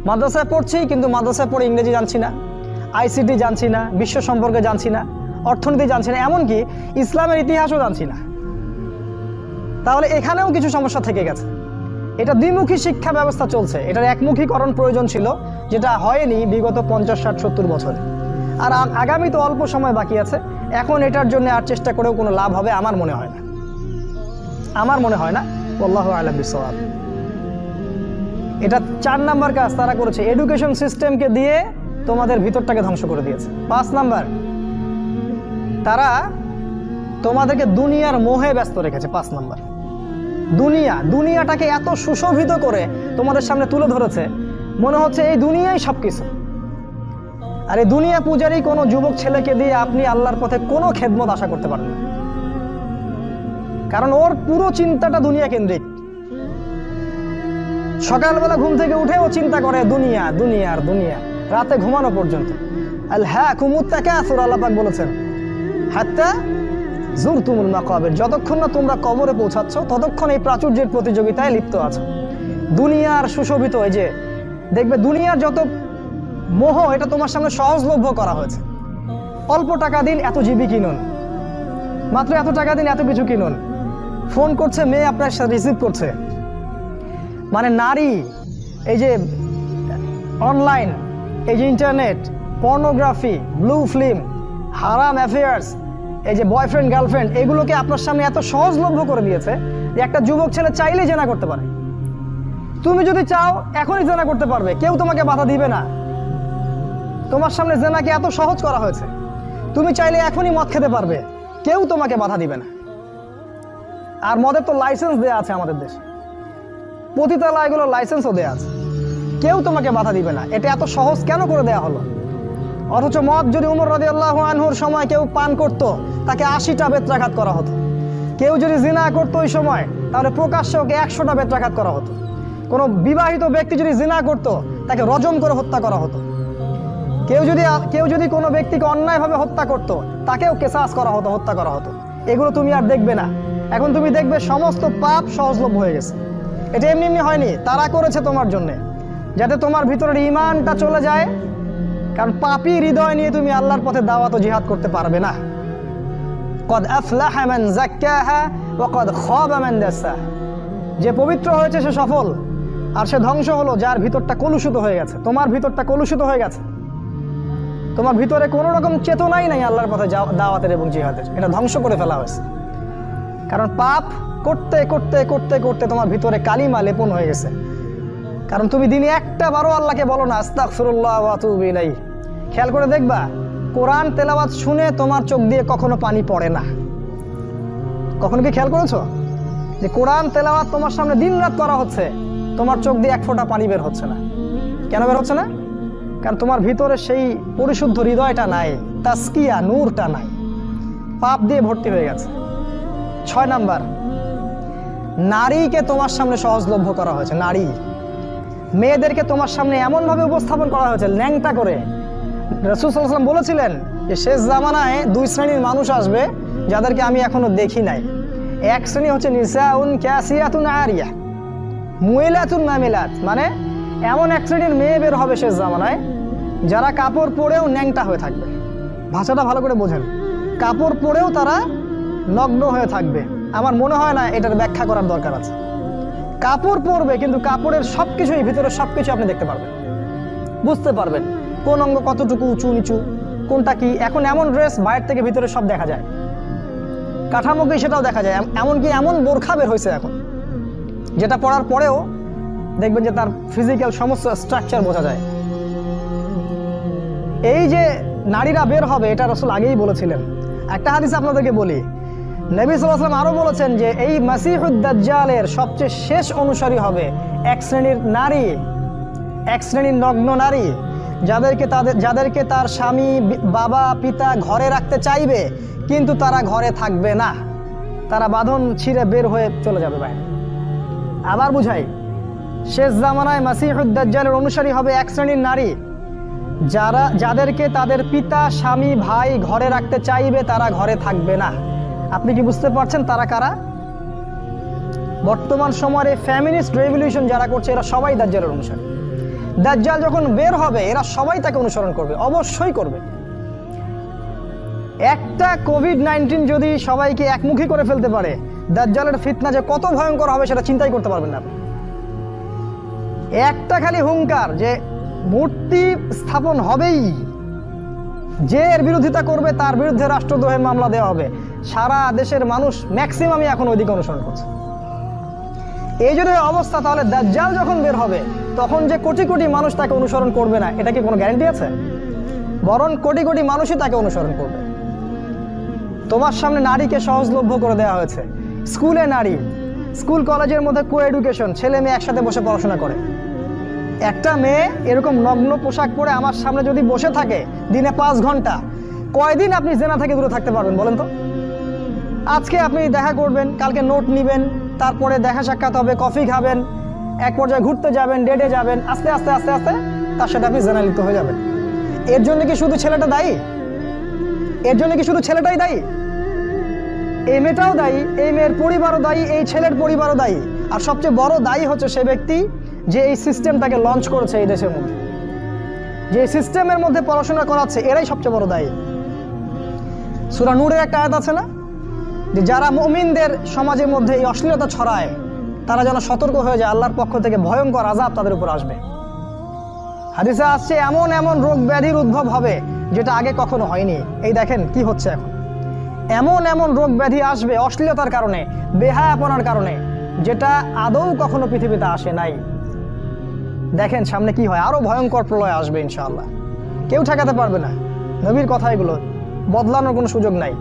মাদ্রাসায় পড়ছি, কিন্তু মাদ্রাসায় পড়ে ইংরেজি জানছি না, আইসিটি জানছি না, বিশ্ব সম্পর্কে জানছি না, অর্থনীতি জানছি না, এমনকি ইসলামের ইতিহাসও জানছি না। তাহলে এখানেও কিছু সমস্যা থেকে গেছে। এটা দ্বিমুখী শিক্ষা ব্যবস্থা চলছে, এটার একমুখীকরণ প্রয়োজন ছিল, যেটা হয়নি বিগত 50, 60, 70 বছরে। আর আগামী তো অল্প সময় বাকি আছে, এখন এটার জন্য আর চেষ্টা করেও কোনো লাভ হবে আমার মনে হয় না। আল্লাহু আ'লাম বিসওয়াব। এটা 4 নাম্বার কাজ তারা করেছে, এডুকেশন সিস্টেমকে দিয়ে তোমাদের ভিতরটাকে ধ্বংস করে দিয়েছে। 5 নাম্বার, তারা তোমাদেরকে দুনিয়ার মোহে ব্যস্ত রেখেছে। 5 নাম্বার, দুনিয়াটাকে এত সুশোভিত করে তোমাদের সামনে তুলে ধরেছে, মনে হচ্ছে এই দুনিয়াই সবকিছু। আর এই দুনিয়া পূজারী কোনো যুবক ছেলেকে দিয়ে আপনি আল্লাহর পথে কোনো খেদমত আশা করতে পারেন না, কারণ ওর পুরো চিন্তাটা দুনিয়া কেন্দ্রিক। সকালবেলা ঘুম থেকে উঠে ও চিন্তা করে দুনিয়া, রাতে ঘুমানো পর্যন্ত। আল্লাহুমুত তাকাসুর, আল্লাহ পাক বলেছেন, হাত্তা যুরতুমুল মাকাবির, যতক্ষণ না তোমরা কবরে পৌঁছাচ্ছ ততক্ষণ এই প্রাচুর্যের প্রতিযোগিতায় লিপ্ত আছো। দুনিয়ার সুশোভিত, এই যে দেখবে দুনিয়ার যত মোহ, এটা তোমার সামনে সহজলভ্য করা হয়েছে। অল্প টাকা দিন এত জিবি কিনুন, মাত্র এত টাকা দিন এত কিছু কিনুন। ফোন করছে মেয়ে, আপনার সাথে রিসিভ করছে, মানে নারী, এই যে অনলাইন, এই যে ইন্টারনেট, পর্নোগ্রাফি, ব্লু ফিল্ম, হারাম অ্যাফেয়ার্স, এই যে বয়ফ্রেন্ড গার্লফ্রেন্ড, এগুলোকে আপনার সামনে এত সহজলভ্য করে দিয়েছে যে একটা যুবক ছেলে চাইলেই জেনা করতে পারে। তুমি যদি চাও এখনই জেনা করতে পারবে, কেউ তোমাকে বাধা দিবে না। তোমার সামনে জেনাকে এত সহজ করা হয়েছে। তুমি চাইলে এখনই মদ খেতে পারবে, কেউ তোমাকে বাধা দিবে না। আর মদের তো লাইসেন্স দেয়া আছে আমাদের দেশে, পতিতালয়গুলো লাইসেন্সও দেয়া আছে, কেউ তোমাকে বাধা দিবে না। এটা এত সহজ কেন করে দেয়া হলো? অথচ মদ যদি উমর রাদিয়াল্লাহু আনহুর সময় কেউ পান করত, তাকে 80টা বেত্রাঘাত করা হতো। কেউ যদি জিনা করতো ওই সময়, তাহলে প্রকাশ্যে ওকে 100টা বেত্রাঘাত করা হতো। কোনো বিবাহিত ব্যক্তি যদি জিনা করত, তাকে রজম করে হত্যা করা হতো। কেউ যদি কোনো ব্যক্তিকে অন্যায়ভাবে হত্যা করত, তাকেও কেসাস করা হতো, হত্যা করা হতো। এগুলো তুমি আর দেখবে না। এখন তুমি দেখবে সমস্ত পাপ সহজলভ্য হয়ে গেছে। এটা এমনি এমনি হয়নি, তারা করেছে তোমার জন্যে, যাতে তোমার ভিতরের ঈমানটা চলে যায়। কারণ পাপী হৃদয় নিয়ে তুমি আল্লাহর পথে দাওয়াত ও জিহাদ করতে পারবে না। কদ আফলাহা মান যাক্কাহা ওয়া কদ খাবা মান দাসাহা। যে পবিত্র হয়েছে সে সফল, আর সে ধ্বংস হলো যার ভিতরটা কলুষিত হয়ে গেছে। তোমার ভিতরটা কলুষিত হয়ে গেছে, তোমার ভিতরে কোনো রকম চেতনাই নাই আল্লাহর পথে দাওয়াতের এবং জিহাদের। এটা ধ্বংস করে ফেলা হয়েছে। কারণ পাপ করতে করতে করতে করতে তোমার ভিতরে কালিমা লেপন হয়ে গেছে। কারণ তুমি দিনে একটা বারও আল্লাহকে বলো না আস্তাগফিরুল্লাহ ওয়া আতুবু ইলাইহি। খেয়াল করে দেখবা, কোরআন তেলাওয়াত শুনে তোমার চোখ দিয়ে কখনো পানি পড়ে না। কখনো কি খেয়াল করেছো যে কোরআন তেলাওয়াত তোমার সামনে দিনরাত করা হচ্ছে, তোমার চোখ দিয়ে এক ফোঁটা পানি বের হচ্ছে না? কেন বের হচ্ছে না? কারণ তোমার ভিতরে সেই পরিশুদ্ধ হৃদয়টা নাই, তাসকিয়া নূরটা নাই, পাপ দিয়ে ভর্তি হয়ে গেছে। 6 নাম্বার, নারীকে তোমার সামনে সহজলভ্য করা হয়েছে। নারী, মেয়েদেরকে তোমার সামনে এমনভাবে উপস্থাপন করা হয়েছে ল্যাংটা করে। রাসূল সাল্লাল্লাহু আলাইহি ওয়াসাল্লাম বলেছিলেন যে শেষ জামানায় 2 শ্রেণীর মানুষ আসবে যাদেরকে আমি এখনো দেখি নাই। এক শ্রেণী হচ্ছে নিসাউন কাসিয়াতুন আরিয়া, মুইলাতুন মামিলাত, মানে এমন এক শ্রেণীর মেয়ে বের হবে শেষ জামানায় যারা কাপড় পরেও ন্যাংটা হয়ে থাকবে। ভাষাটা ভালো করে বোঝেন, কাপড় পরেও তারা নগ্ন হয়ে থাকবে। আমার মনে হয় না এটার ব্যাখ্যা করার দরকার আছে। কাপড় পরবে কিন্তু কাপড়ের সবকিছুই, ভিতরে সবকিছু আপনি দেখতে পারবেন, বুঝতে পারবেন কোন অঙ্গ কতটুকু উঁচু নিচু, কোনটা কি। এখন এমন ড্রেস বাইরে থেকে ভিতরে সব দেখা যায়, কাঠামোকে সেটাও দেখা যায়। এমনকি এমন বোরখা বের হয়েছে এখন, যেটা পরার পরেও দেখবেন যে তার ফিজিক্যাল সমস্ত স্ট্রাকচার বোঝা যায়। এই যে নারীরা বের হবে, এটা রাসূল আগেই বলেছিলেন। একটা হাদিস আপনাদেরকে বলি, নবী সাল্লাল্লাহু আলাইহি ওয়াসাল্লাম আরো বলেছেন যে এই মাসিহুদ দাজ্জালের সবচেয়ে শেষ অনুসারী হবে এক শ্রেণীর নারী, এক শ্রেণীর নগ্ন নারী, যাদেরকে তার স্বামী বাবা পিতা ঘরে রাখতে চাইবে, কিন্তু তারা ঘরে থাকবে না, তারা বাঁধন ছিঁড়ে বের হয়ে চলে যাবে বাইরে। আবার বুঝাই, শেষ জামানায় মাসিহুদ দাজ্জালের অনুসারী হবে এক শ্রেণীর নারী, যাদেরকে তাদের পিতা স্বামী ভাই ঘরে রাখতে চাইবে, তারা ঘরে থাকবে না। আপনি কি বুঝতে পারছেন তারা কারা? বর্তমান সময়ে ফ্যামিনিস্ট রেভলিউশন যারা করছে, এরা সবাই দাজ্জালের অনুসারী। দাজ্জাল যখন বের হবে, এরা সবাই তাকে অনুসরণ করবে, অবশ্যই করবে। একটা কোভিড-19 যদি সবাইকে একমুখী করে ফেলতে পারে, দাজ্জালের ফিতনা যে কত ভয়ঙ্কর হবে সেটা চিন্তাই করতে পারবেন না আপনি। একটা খালি হুঙ্কার যে মূর্তি স্থাপন হবেই, যে এর বিরোধিতা করবে তার বিরুদ্ধে রাষ্ট্রদ্রোহের মামলা দেওয়া হবে। সারা দেশের মানুষ ম্যাক্সিমামই এখন ওইদিকে অনুসরণ করছে। এই যদি অবস্থা, তাহলে দাজ্জাল যখন বের হবে তখন যে কোটি কোটি মানুষ তাকে অনুসরণ করবে না, এটা কি কোনো গ্যারান্টি আছে? বরং কোটি কোটি মানুষই তাকে অনুসরণ করবে। তোমার সামনে নারীকে সহজলভ্য করে দেওয়া হয়েছে। স্কুলে নারী, স্কুল কলেজের মধ্যে কো এডুকেশন, ছেলে মেয়ে একসাথে বসে পড়াশোনা করে। একটা মেয়ে এরকম নগ্ন পোশাক পরে আমার সামনে যদি বসে থাকে দিনে 5 ঘন্টা, কয়দিন আপনি জেনা থেকে দূরে থাকতে পারবেন বলেন তো? আজকে আপনি দেখা করবেন, কালকে নোট নেবেন, তারপরে দেখা সাক্ষাৎ হবে, কফি খাবেন, এক পর্যায়ে ঘুরতে যাবেন, ডেটে যাবেন, আস্তে আস্তে আস্তে আস্তে তার সাথে আপনি জেনা লিপ্ত হয়ে যাবেন। এর জন্য কি শুধু ছেলেটা দায়ী? এর জন্য কি শুধু ছেলেটাই দায়ী? এই মেয়েটাও দায়ী, এই মেয়ের পরিবারও দায়ী, এই ছেলের পরিবারও দায়ী। আর সবচেয়ে বড় দায়ী হচ্ছে সে ব্যক্তি যে এই সিস্টেমটাকে লঞ্চ করেছে এই দেশের মধ্যে, যে সিস্টেমের মধ্যে পড়াশোনা করাচ্ছে, এরাই সবচেয়ে বড় দায়ী। সূরা নূরের একটা আয়াত আছে না, যে যারা মুমিনদের সমাজের মধ্যে এই অশ্লীলতা ছড়ায়, তারা যেন সতর্ক হয়ে যায়, আল্লাহর পক্ষ থেকে ভয়ঙ্কর আযাব তাদের উপর আসবে। হাদিসে আসছে এমন এমন রোগ ব্যাধির উদ্ভব হবে যেটা আগে কখনো হয়নি। এই দেখেন কি হচ্ছে এখন, এমন এমন রোগ ব্যাধি আসবে অশ্লীলতার কারণে, বেহায়াপনার কারণে, যেটা আদৌ কখনো পৃথিবীতে আসে নাই। দেখেন সামনে কি হয়, আরো ভয়ঙ্কর প্রলয় আসবে ইনশাআল্লাহ, কেউ ঠেকাতে পারবে না। নবীর কথা এগুলো, বদলানোর কোনো সুযোগ নাই।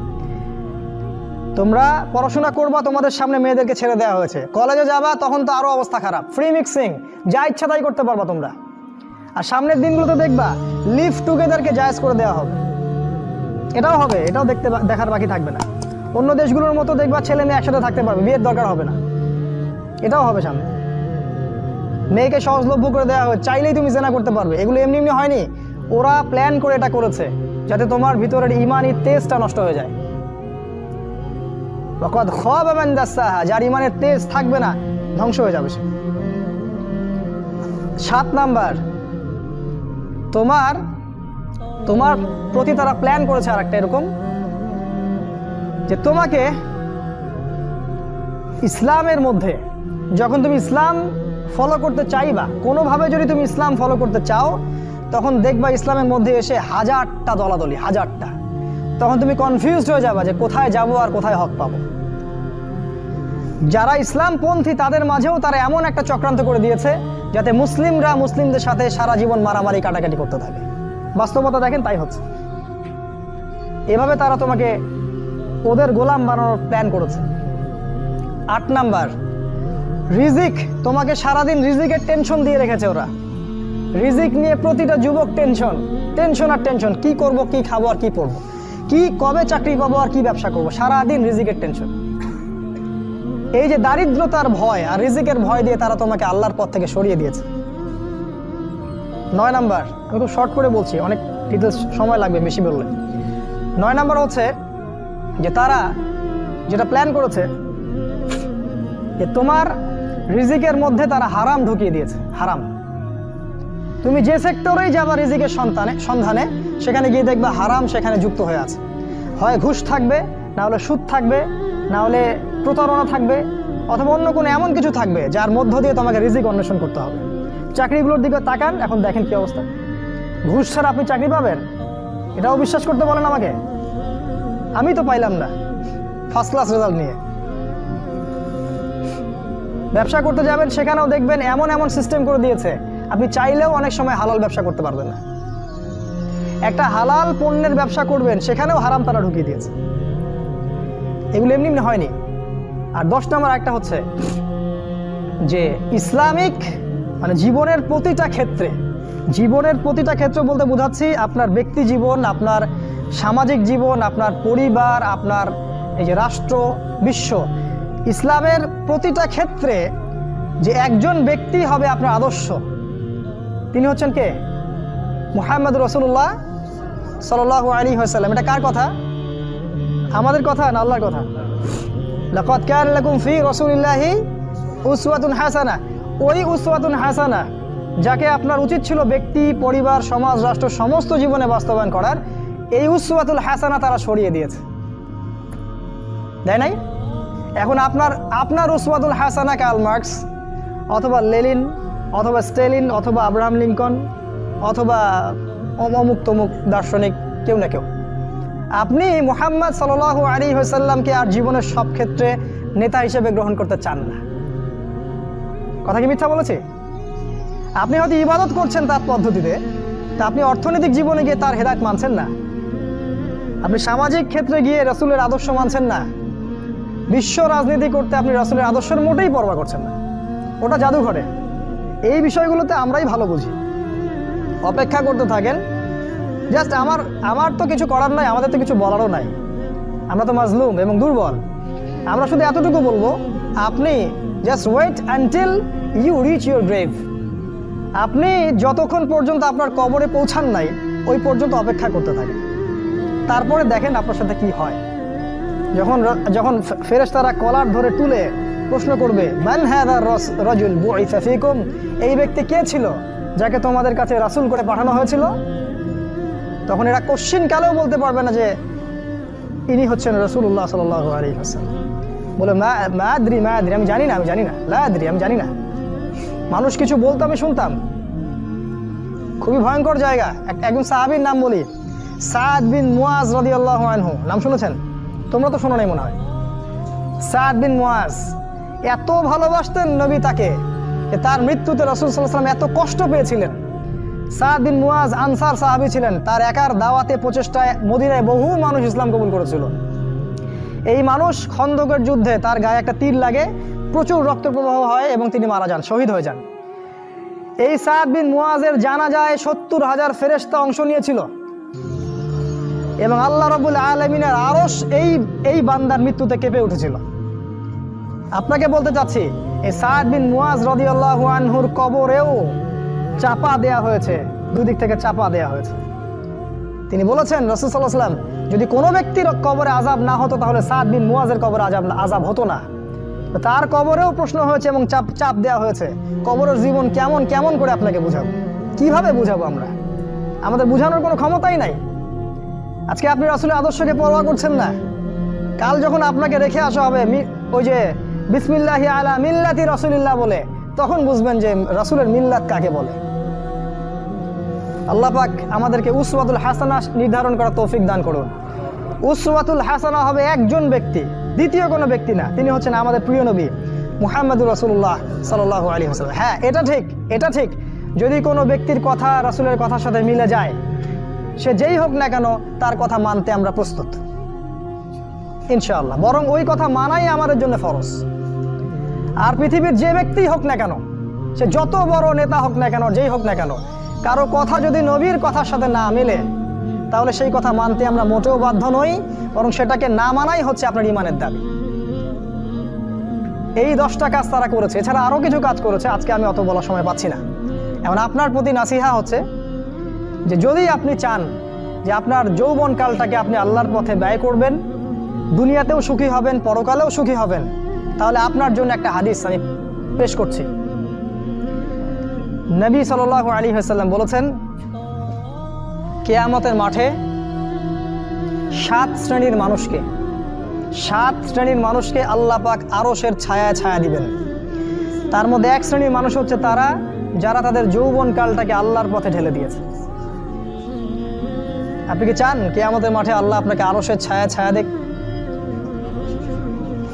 তোমরা পড়াশোনা করবা, তোমাদের সামনে মেয়েদেরকে ছেড়ে দেওয়া হয়েছে, কলেজে যাবা তখন তো আরও অবস্থা খারাপ, ফ্রি মিক্সিং, যা ইচ্ছা তাই করতে পারবা তোমরা। আর সামনের দিনগুলোতে দেখবা লিভ টুগেদারকে জায়েজ করে দেওয়া হবে, এটাও হবে, এটাও দেখার বাকি থাকবে না। অন্য দেশগুলোর মতো দেখবা ছেলে মেয়ে একসাথে থাকতে পারবে, বিয়ের দরকার হবে না, এটাও হবে সামনে। মেয়েকে সহজলভ্য করে দেওয়া হবে, চাইলেই তুমি জেনা করতে পারবে। এগুলো এমনি এমনি হয়নি, ওরা প্ল্যান করে এটা করেছে যাতে তোমার ভিতরের ইমানি তেজটা নষ্ট হয়ে যায়। যার ইমানের তেজ থাকবে না, ধ্বংস হয়ে যাবে সে। 7 নাম্বার, তোমার প্রতি তারা প্ল্যান করেছে আর একটা এরকম, যে তোমাকে ইসলামের মধ্যে যখন তুমি ইসলাম ফলো করতে চাইবা, কোনোভাবে যদি তুমি ইসলাম ফলো করতে চাও, তখন দেখবা ইসলামের মধ্যে এসে 1000টা দলাদলি, 1000টা। তখন তুমি কনফিউজড হয়ে যাবা যে কোথায় যাব আর কোথায় হক পাবো। যারা ইসলামপন্থী তাদের মাঝেও তারা এমন একটা চক্রান্ত করে দিয়েছে যাতে মুসলিমরা মুসলিমদের সাথে সারা জীবন মারামারি কাটাকাটি করতে থাকে। বাস্তবতা দেখেন তাই হচ্ছে। এভাবে তারা তোমাকে ওদের গোলাম বানানোর প্ল্যান করেছে। 8 নাম্বার, রিজিক, তোমাকে সারাদিন রিজিকের টেনশন দিয়ে রেখেছে ওরা। রিজিক নিয়ে প্রতিটা যুবক টেনশন আর টেনশন, কি করব, কি খাবো আর কি পড়বো, কি কবে চাকরি পাবো আর কি ব্যবসা করবো, সারাদিন রিজিকের টেনশন। এই যে দারিদ্রতার ভয় আর রিজিকের ভয় দিয়ে তারা তোমাকে আল্লাহর পথ থেকে সরিয়ে দিয়েছে। 9 নাম্বার, আমি খুব শর্ট করে বলছি, অনেক ডিটেলস সময় লাগবে বেশি বললে। 9 নাম্বার হচ্ছে যে তারা যেটা প্ল্যান করেছে যে তোমার রিজিকের মধ্যে তারা হারাম ঢুকিয়ে দিয়েছে। হারাম, তুমি যে সেক্টরেই যাবা রিজিকের সন্ধানে, সেখানে গিয়ে দেখবা হারাম সেখানে যুক্ত হয়ে আছে। হয় ঘুষ থাকবে, না হলে সুদ থাকবে, না হলে প্রতারণা থাকবে, অথবা অন্য কোনো এমন কিছু থাকবে যার মধ্য দিয়ে তোমাকে রিজিক অন্বেষণ করতে হবে। চাকরিগুলোর দিকে তাকান, এখন দেখেন কি অবস্থা। ঘুষ ছাড়া আপনি চাকরি পাবেন, এটাও বিশ্বাস করতে বলেন আমাকে? আমি তো পাইলাম না ফার্স্ট ক্লাস রেজাল্ট নিয়ে। ব্যবসা করতে যাবেন, সেখানেও দেখবেন এমন সিস্টেম করে দিয়েছে আপনি চাইলেও অনেক সময় হালাল ব্যবসা করতে পারবেন না। একটা হালাল পণ্যের ব্যবসা করবেন, সেখানেও হারাম তারা ঢুকিয়ে দিয়েছে। এগুলো এমনি এমনি হয়নি। আর 10 নাম্বার একটা হচ্ছে যে ইসলামিক মানে জীবনের প্রতিটা ক্ষেত্রে বলতে বোঝাচ্ছি আপনার ব্যক্তি জীবন, আপনার সামাজিক জীবন, আপনার পরিবার, আপনার এই যে রাষ্ট্র, বিশ্ব, ইসলামের প্রতিটা ক্ষেত্রে যে একজন ব্যক্তি হবে আপনার আদর্শ, তিনি হচ্ছেন কে? মুহাম্মদ রাসূলুল্লাহ সাল্লাল্লাহু আলাইহি ওয়াসাল্লাম। এটা কার কথা? আমাদের কথা না আল্লাহর কথা? লাকাদ কানা লাকুম ফি রাসূলিল্লাহি উসওয়াতুন হাসানা। ওই উসওয়াতুন হাসানা যাকে আপনার উচিত ছিল ব্যক্তি, পরিবার, সমাজ, রাষ্ট্র সমস্ত জীবনে বাস্তবায়ন করার, এই উসওয়াতুল হাসানা তারা সরিয়ে দিয়েছে, দেয় নাই? এখন আপনার উসওয়াতুল হাসানা কার্ল মার্কস অথবা লেনিন অথবা স্টেলিন অথবা আব্রাহাম লিঙ্কন অথবা অমুক তমুক দার্শনিক কেউ না কেউ। আপনি মুহাম্মদ সাল্লাল্লাহু আলাইহি ওয়াসাল্লামকে আর জীবনের সব ক্ষেত্রে নেতা হিসেবে গ্রহণ করতে চান না। কথা কি মিথ্যা বলেছি? আপনি হয়তো ইবাদত করছেন তার পদ্ধতিতে, তা আপনি অর্থনৈতিক জীবনে গিয়ে তার হেদায়েত মানছেন না। আপনি সামাজিক ক্ষেত্রে গিয়ে রাসূলের আদর্শ মানছেন না। বিশ্ব রাজনীতি করতে আপনি রাসূলের আদর্শের মোটেই পরোয়া করছেন না, ওটা জাদুঘরে। এই বিষয়গুলোতে আমরাই ভালো বুঝি। অপেক্ষা করতে থাকেন। জাস্ট আমার তো কিছু করার নাই, আমাদের তো কিছু বলারও নাই, আমরা তো মাজলুম এবং দুর্বল। আমরা শুধু এতটুকু বলবো, আপনি just wait until you reach your grave. আপনি যতক্ষণ পর্যন্ত আপনার কবরে পৌঁছান নাই, ওই পর্যন্ত অপেক্ষা করতে থাকেন। তারপরে দেখেন আপনার সাথে কি হয়। যখন ফেরেশতারা কলার ধরে তুলে প্রশ্ন করবে, মান হাযা রাজুল বুইসা ফীকুম, এই ব্যক্তি কে ছিল যাকে তোমাদের কাছে রাসূল করে পাঠানো হয়েছিল, তখন এরা কোশ্চিন কালেও বলতে পারবে না যে ইনি হচ্ছেন রাসূলুল্লাহ সাল্লাল্লাহু আলাইহি ওয়াসাল্লাম। বলে মা আদরি, আমি জানি না, লা আদরি, আমি জানি না। মানুষ কিছু বলতো, আমি শুনতাম। খুবই ভয়ঙ্কর জায়গা। একজন সাহাবীর নাম বলি, সাদ বিন মুয়াজ রাদিয়াল্লাহু আনহু, নাম শুনেছেন? তোমরা তো শোনো নাই মনে হয়। সাদ বিন মুয়াজ এত ভালোবাসতেন নবী তাকে, তার মৃত্যুতে রাসূল সাল্লাল্লাহু আলাইহি ওয়াসাল্লাম এত কষ্ট পেয়েছিলেন সাদ বিন মুয়াজ আনসার সাহাবী ছিলেন, তার একার দাওয়াতে প্রচেষ্টায় মদিনায় বহু মানুষ ইসলাম কবুল করেছিল। এই মানুষ খন্দকের যুদ্ধে তার গায়ে একটা তীর লাগে, প্রচুর রক্ত প্রবাহ হয় এবং তিনি মারা যান, শহীদ হয়ে যান। এই সাদ বিন মুয়াজের জানাজায় 70,000 ফেরেশতা অংশ নিয়েছিল এবং আল্লাহ রাব্বুল আলামিনের আরশ এই বান্দার মৃত্যুতে কেঁপে উঠেছিল। আপনাকে বলতে চাচ্ছি, এই সাদ বিন মুয়াজ রাদিয়াল্লাহু আনহুর কবরেও চাপা দেয়া হয়েছে, দুই দিক থেকে চাপা দেয়া হয়েছে। তিনি বলেছেন, রাসূল সাল্লাল্লাহু আলাইহি ওয়াসাল্লাম, যদি কোনো ব্যক্তির কবরে আযাব না হতো তাহলে সাদ বিন মুয়াজের কবরে আযাব হতো না। তার কবরেও প্রশ্ন হয়েছে এবং চাপ দেওয়া হয়েছে। কবরের জীবন কেমন করে আপনাকে বুঝাবো, কিভাবে বুঝাবো আমরা? আমাদের বুঝানোর কোনো ক্ষমতাই নাই। আজকে আপনি রাসূলের আদর্শকে পরোয়া করছেন না। কাল যখন আপনাকে রেখে আসা হবে ওই যে বিসমিল্লাহি আলা মিল্লাতি রাসূলিল্লাহ বলে, তখন বুঝবেন যে রাসূলের মিল্লাত কাকে বলে। আল্লাহ পাক আমাদেরকে উসওয়াতুল হাসানা নির্ধারণ করার তৌফিক দান করুন। উসওয়াতুল হাসানা হবে একজন ব্যক্তি, দ্বিতীয় কোনো ব্যক্তি না। তিনি হচ্ছেন আমাদের প্রিয় নবী মুহাম্মদুর রাসূলুল্লাহ সাল্লাল্লাহু আলাইহি ওয়াসাল্লাম। হ্যাঁ, এটা ঠিক যদি কোনো ব্যক্তির কথা রাসূলের কথার সাথে মিলে যায়, সে যেই হোক না কেন তার কথা মানতে আমরা প্রস্তুত ইনশাআল্লাহ। বরং ওই কথা মানাই আমাদের জন্য ফরজ। আর পৃথিবীর যে ব্যক্তি হোক না কেন, সে যত বড় নেতা হোক না কেন, যেই হোক না কেন, কারো কথা যদি নবীর কথার সাথে না মিলে, তাহলে সেই কথা মানতে আমরা মোটেও বাধ্য নই, বরং সেটাকে না মানাই হচ্ছে আপনার ঈমানের দাবি। এই 10টা কাজ তারা করেছে, এছাড়া আরও কিছু কাজ করেছে, আজকে আমি অত বলার সময় পাচ্ছি না। এখন আপনার প্রতি নাসিহা হচ্ছে যে যদি আপনি চান যে আপনার যৌবনকালটাকে আপনি আল্লাহর পথে ব্যয় করবেন, দুনিয়াতেও সুখী হবেন, পরকালেও সুখী হবেন, তাহলে আপনার জন্য একটা হাদিস আমি পেশ করছি। নবী সাল্লাল্লাহু আলাইহি ওয়াসাল্লাম বলেছেন, কিয়ামতের মাঠে 7 শ্রেণীর মানুষকে আল্লাহ পাক আরশের ছায়া দিবেন। তার মধ্যে এক শ্রেণীর মানুষ হচ্ছে তারা যারা তাদের যৌবনকালটাকে আল্লাহর পথে ঢেলে দিয়েছে। আপনি কি চান কিয়ামতের মাঠে আল্লাহ আপনাকে আরশের ছায়া দেখ?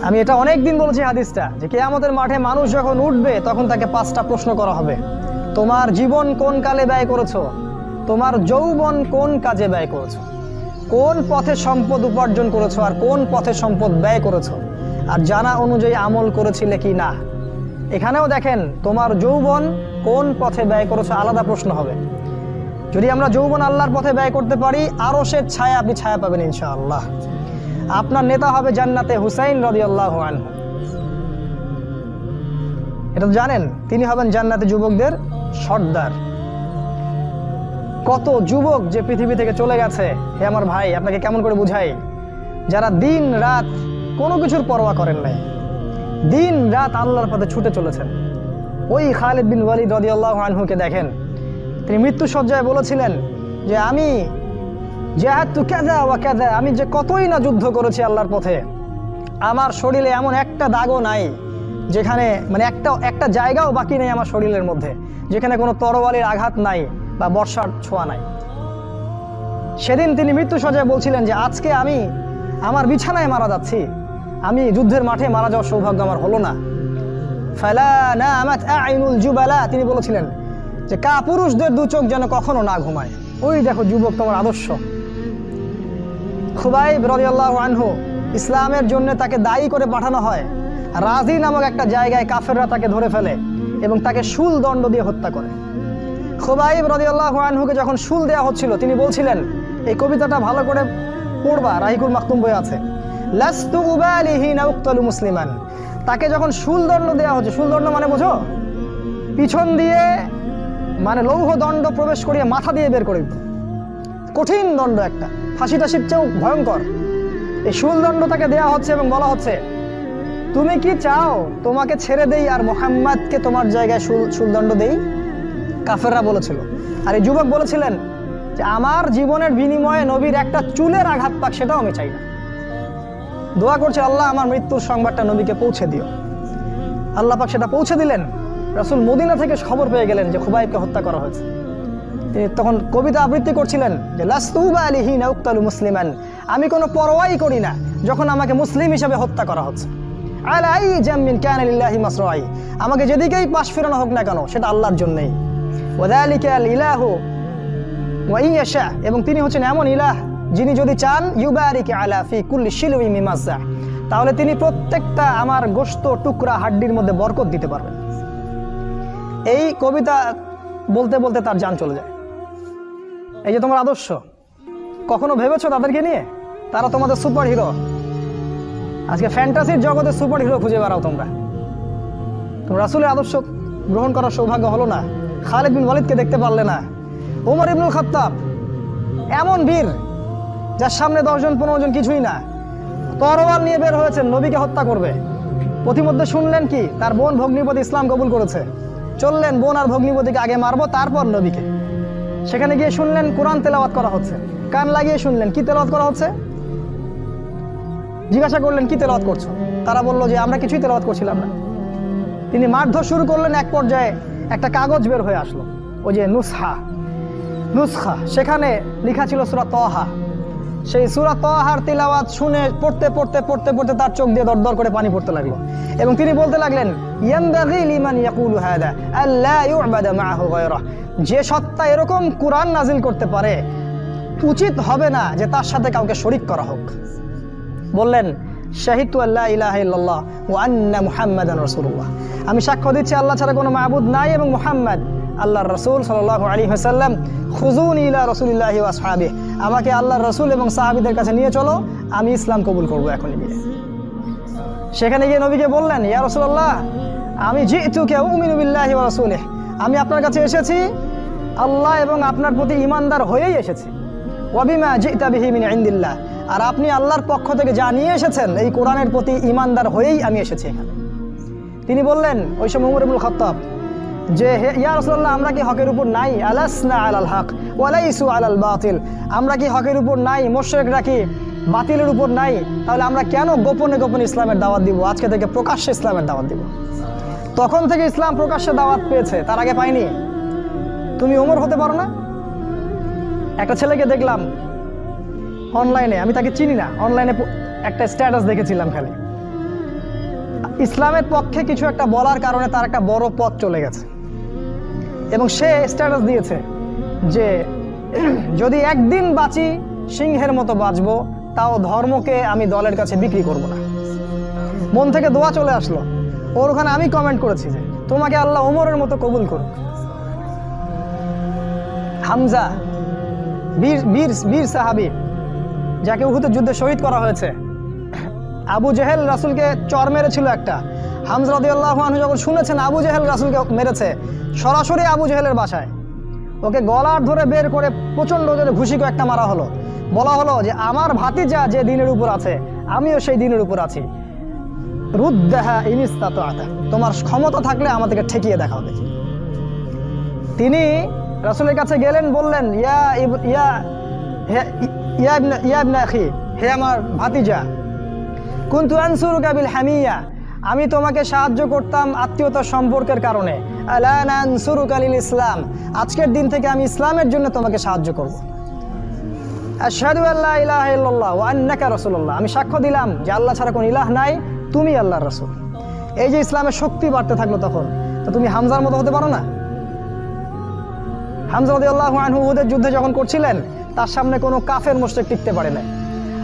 আমি এটা অনেক দিন বলেছি হাদিসটা, যে কিয়ামতের মাঠে মানুষ যখন উঠবে তখন তাকে 5টা প্রশ্ন করা হবে। তোমার জীবন কোন কালে ব্যয় করেছো? তোমার যৌবন কোন কাজে ব্যয় করেছো? কোন পথে সম্পদ উপার্জন করেছো আর কোন পথে সম্পদ ব্যয় করেছো? আর জানা অনুযায়ী আমল করেছিলে কি না? এখানেও দেখেন, তোমার যৌবন কোন পথে ব্যয় করেছো আলাদা প্রশ্ন হবে। যদি আমরা যৌবন আল্লাহর পথে ব্যয় করতে পারি, আরশের ছায়া আপনি ছায়া পাবেন ইনশাআল্লাহ। আপনার নেতা হবে জান্নাতে হুসাইন রাদিয়াল্লাহু আনহু। এটা তো জানেন, তিনি হবেন জান্নাতে যুবকদের সর্দার। কত যুবক যে পৃথিবী থেকে চলে গেছে, হে আমার ভাই, আপনাকে কেমন করে বুঝাই, যারা দিন রাত কোনো কিছুর পরোয়া করেন নাই, দিন রাত আল্লাহর পথে ছুটে চলেছেন। ওই খালিদ বিন ওয়ালিদ রাদিয়াল্লাহু আনহুকে দেখেন, তিনি মৃত্যু সজ্জায় বলেছিলেন যে আমি জাহাদতু কাযা ওয়া কাযা, আমি যে কতই না যুদ্ধ করেছি আল্লাহর পথে, আমার শরীরে এমন একটা দাগও নাই যেখানে, মানে একটা জায়গাও বাকি নেই আমার শরীরের মধ্যে যেখানে কোনো তরবারির আঘাত নাই বা বর্ষার ছোঁয়া নাই। সেদিন তিনি মৃত্যু সজ্জায় বলছিলেন যে আজকে আমি আমার বিছানায় মারা যাচ্ছি, আমি যুদ্ধের মাঠে মারা যাওয়ার সৌভাগ্য আমার হলো না। ফালা নামাত আইনুল জুবালা, তিনি বলেছিলেন যে কাপুরুষদের 2 চোখ যেন কখনো না ঘুমায়। ওই দেখো যুবক, তোমার আদর্শ। খুবাইব রাদিয়াল্লাহু আনহু, ইসলামের জন্য তাকে দায়ী করে পাঠানো হয়। রাজি নামক একটা জায়গায় কাফেররা তাকে ধরে ফেলে এবং তাকে শুল দণ্ড দিয়ে হত্যা করে। খুবাইব রাদিয়াল্লাহু আনহুকে যখন শুল দেওয়া হচ্ছিল, তিনি বলছিলেন, এই কবিতাটা ভালো করে পড়বা, রাহিকুল মাকতুম বই আছে, লাস্তু উবালিহি না উক্তালু মুসলিমান। তাকে যখন শুল দণ্ড দেওয়া হচ্ছে, শুল দণ্ড মানে বোঝো, পিছন দিয়ে মানে লৌহ দণ্ড প্রবেশ করিয়ে মাথা দিয়ে বের করে দিত, কঠিন দণ্ড, একটা ফাঁসি টাসির চেয়েও ভয়ঙ্কর। এই শুল দণ্ড তাকে দেওয়া হচ্ছে এবং বলা হচ্ছে, তুমি কি চাও তোমাকে ছেড়ে দেই আর মুহাম্মাদকে তোমার জায়গায় শুলদণ্ড দেই? কাফেররা বলেছিল। আর এই যুবক বলেছিলেন যে আমার জীবনের বিনিময়ে নবীর একটা চুলের আঘাত পাক, সেটাও আমি চাই না। দোয়া করছে, আল্লাহ আমার মৃত্যুর সংবাদটা নবীকে পৌঁছে দিও। আল্লাহ পাক সেটা পৌঁছে দিলেন। রাসূল মদিনা থেকে খবর পেয়ে গেলেন যে খুবাইবকে হত্যা করা হয়েছে। তিনি তখন কবিতা আবৃত্তি করছিলেন যে লাস্তু উবালিহি না উক্তালু মুসলিমান, আমি কোনো পরোয়াই করি না যখন আমাকে মুসলিম হিসেবে হত্যা করা হচ্ছে। আলাই জামিন কানা লিল্লাহি মাসরাই, আমাকে যেদিকেই পাশ ফেরানো হোক না কেন সেটা আল্লাহর জন্যই। ওয়াযালিকাল ইলাহু ওয়া ইন ইয়াশা, এবং তিনি হচ্ছেন এমন ইলাহ যিনি যদি চান ইউবারিক আলা ফি কুল্লি শিলউই মিমাজ্জা, তাহলে তিনি প্রত্যেকটা আমার গোশত টুকরা হাড্ডির মধ্যে বরকত দিতে পারবেন। এই কবিতা বলতে বলতে তার জান চলে যায়। এই যে তোমার আদর্শ, কখনো ভেবেছো তাদেরকে নিয়ে? তারা তোমাদের সুপার হিরো। আজকে ফ্যান্টাসির জগতে সুপার হিরো খুঁজে বেড়াও তোমরা। তোমরা রাসূলের আদর্শ গ্রহণ করার সৌভাগ্য হলো না, খালিদ বিন ওয়ালিদকে দেখতে পারলে না, ওমর ইবনুল খাত্তাব এমন বীর যার সামনে 10 জন 15 জন কিছুই না, তরোয়াল নিয়ে বের হয়েছেন নবীকে হত্যা করবে। প্রতিমধ্যে শুনলেন কি তার বোন ভগ্নিপতি ইসলাম কবুল করেছে, চললেন বোন আর ভগ্নিপতিকে আগে মারবো তারপর নবীকে। সেখানে গিয়ে শুনলেন কোরআন তেলাওয়াত করা হচ্ছে, কান লাগিয়ে শুনলেন কি তেলাওয়াত করা হচ্ছে। জিজ্ঞাসা করলেন কি তেলাওয়াত করছো? তারা বললো যে আমরা কিছুই তেলাওয়াত করছিলাম না। তিনি মারধর শুরু করলেন, এক পর্যায়ে একটা কাগজ বের হয়ে আসলো, ওই যে নুসখা, সেখানে লেখা ছিল সূরা তাহা। সেই সূরা তাহার তিলাওয়াত শুনে পড়তে পড়তে পড়তে পড়তে তার চোখ দিয়ে দরদর করে পানি পড়তে লাগলো, এবং তিনি বলতে লাগলেন ইয়ানবাগি লিমান ইয়াকুলু হাদা আল্লা ইউবাদা মাআহু গায়রা, যে সত্তা এরকম কুরআন নাজিল করতে পারে উচিত হবে না যে তার সাথে কাউকে শরীক করা হোক। বললেন শাহিদতু আল্লা ইলাহা ইল্লাল্লাহ ওয়া আন্না মুহাম্মাদান রাসূলুল্লাহ, আমি সাক্ষ্য দিচ্ছি আল্লাহ ছাড়া কোনো মাবুদ নাই এবং মুহাম্মদ আল্লাহর রাসূল সাল্লাল্লাহু আলাইহি ওয়াসাল্লাম। খুযুনি ইলা রাসূলিল্লাহি ওয়া আসহাবিহি, আমাকে আল্লাহর রাসূল এবং সাহাবীদের কাছে নিয়ে চলো, আমি ইসলাম কবুল করব এখনই গিয়ে। সেখানে গিয়ে নবীকে বললেন ইয়া রাসূলুল্লাহ, আমি জিতুকা উমিনু বিল্লাহি ওয়া রাসূলিহি, আমি আপনার কাছে এসেছি আল্লাহ এবং আপনার প্রতি ঈমানদার হয়েই এসেছি। ওয়া বিমা জিতা বিহি মিন ইনদিল্লাহ, আর আপনি আল্লাহর পক্ষ থেকে যা নিয়ে এসেছেন এই কোরআনের প্রতি ঈমানদার হয়েই আমি এসেছি এখানে। তিনি বললেন ওই সময় ওমর ইবনুল খাত্তাব যে হে ইয়া রাসূলুল্লাহ, আমরা কি হকের উপর নাই? আলাসনা আলাল হক ওয়া লাইসু আলাল বাতিল, আমরা কি হকের উপর নাই? মুশরিকরা কি বাতিলের উপর নাই? তাহলে আমরা কেন গোপনে গোপনে ইসলামের দাওয়াত দিব? আজকে থেকে প্রকাশ্যে ইসলামের দাওয়াত দিব। তখন থেকে ইসলাম প্রকাশ্যে দাওয়াত পেয়েছে, তার আগে পাইনি। তুমি ওমর হতে পারো না? একটা ছেলেকে দেখলাম অনলাইনে, আমি তাকে চিনি না, অনলাইনে একটা স্ট্যাটাস দেখেছিলাম, খালি ইসলামের পক্ষে কিছু একটা বলার কারণে তার একটা বড় পথ চলে গেছে, এবং সে স্ট্যাটাস দিয়েছে যে যদি একদিন বাঁচি সিংহের মতো বাঁচবো, তাও ধর্মকে আমি দলের কাছে বিক্রি করব না। মন থেকে দোয়া চলে আসলো ওর ওখানে। আমি কমেন্ট করেছি যে তোমাকে আল্লাহ ওমরের মতো কবুল করুক। হামজা বীর সাহাবী, যাকে উহুদের যুদ্ধে শহীদ করা হয়েছে। আবু জেহেল রাসূলকে চর মেরেছিল একটা। হামজা রাদিয়াল্লাহু আনহু যখন শুনেছেন আবু জেহেল রাসূলকে মেরেছে, সরাসরি আবু জেহেলের বাসায় ওকে গলার ধরে বের করে প্রচণ্ড জোরে ঘুষি একটা মারা হলো। বলা হলো যে আমার ভাতিজা যে দিনের উপর আছে আমিও সেই দিনের উপর আছি, রুদ্দাহা ইন ইসতাতা'তা, তোমার ক্ষমতা থাকলে আমাদেরকে ঠেকিয়ে দেখাও দেখি। তিনি রাসূলের কাছে গেলেন, বললেন ইয়া ইবনে আখি, হে আমার ভাতিজা, কুনতু আনসুরুকা বিল হামিয়া, আমি তোমাকে সাহায্য করতাম আত্মীয়তার সম্পর্কের কারণে। আলান আনসুরুকা লিল ইসলাম, আজকের দিন থেকে আমি ইসলামের জন্য তোমাকে সাহায্য করব। আশহাদু আল্লা ইলাহা ইল্লাল্লাহ ওয়া আন্নাকা রাসূলুল্লাহ, আমি সাক্ষ্য দিলাম যে আল্লাহ ছাড়া কোনো ইলাহ নাই, তুমি আল্লাহর রাসূল। এই যে ইসলামের শক্তি বাড়তে থাকলো তখন, তো তুমি হামজার মতো হতে পারো না? হামজা রাদিয়াল্লাহু আনহু উহুদের যুদ্ধে যখন করছিলেন, তার সামনে কোনো কাফের মুশরিক টিকতে পারে না।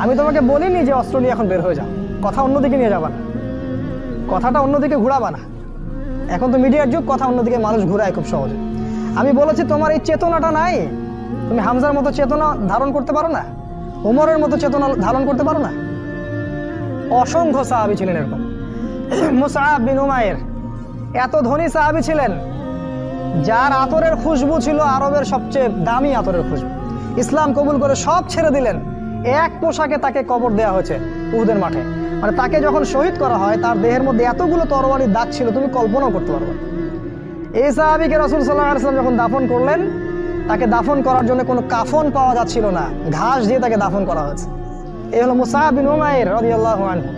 আমি তোমাকে বলিনি যে অস্ত্র নিয়ে এখন বের হয়ে যাও, কথা অন্যদিকে নিয়ে যাবা না, কথাটা অন্যদিকে ঘুরাবা না। এখন তো মিডিয়ার যুগ, কথা অন্যদিকে মানুষ ঘুরায় খুব সহজে। আমি বলেছি তোমার এই চেতনাটা নাই, তুমি হামজার মতো চেতনা ধারণ করতে পারো না, ওমরের মতো চেতনা ধারণ করতে পারো না। অসংখ্য সাহাবী ছিলেন এরকম। মুসআব বিন উমাইর এত ধনী সাহাবী ছিলেন, যার আতরের খুশবু ছিল আরবের সবচেয়ে দামি আতরের খুশবু। ইসলাম কবুল করে সব ছেড়ে দিলেন, এক পোশাকে তাকে কবর দেওয়া হয়েছে উহুদের মাঠে। মানে তাকে যখন শহীদ করা হয়, তার দেহের মধ্যে এতগুলো তরবারির দাগ ছিল তুমি কল্পনাও করতে পারবে। এই সাহাবীকে রাসূল সাল্লাল্লাহু আলাইহি ওয়াসাল্লাম যখন দাফন করলেন, তাকে দাফন করার জন্য কোনো কাফন পাওয়া যাচ্ছিল না, ঘাস দিয়ে তাকে দাফন করা হয়েছে। এই হলো মুসআব বিন উমাইর রাদিয়াল্লাহু আনহু।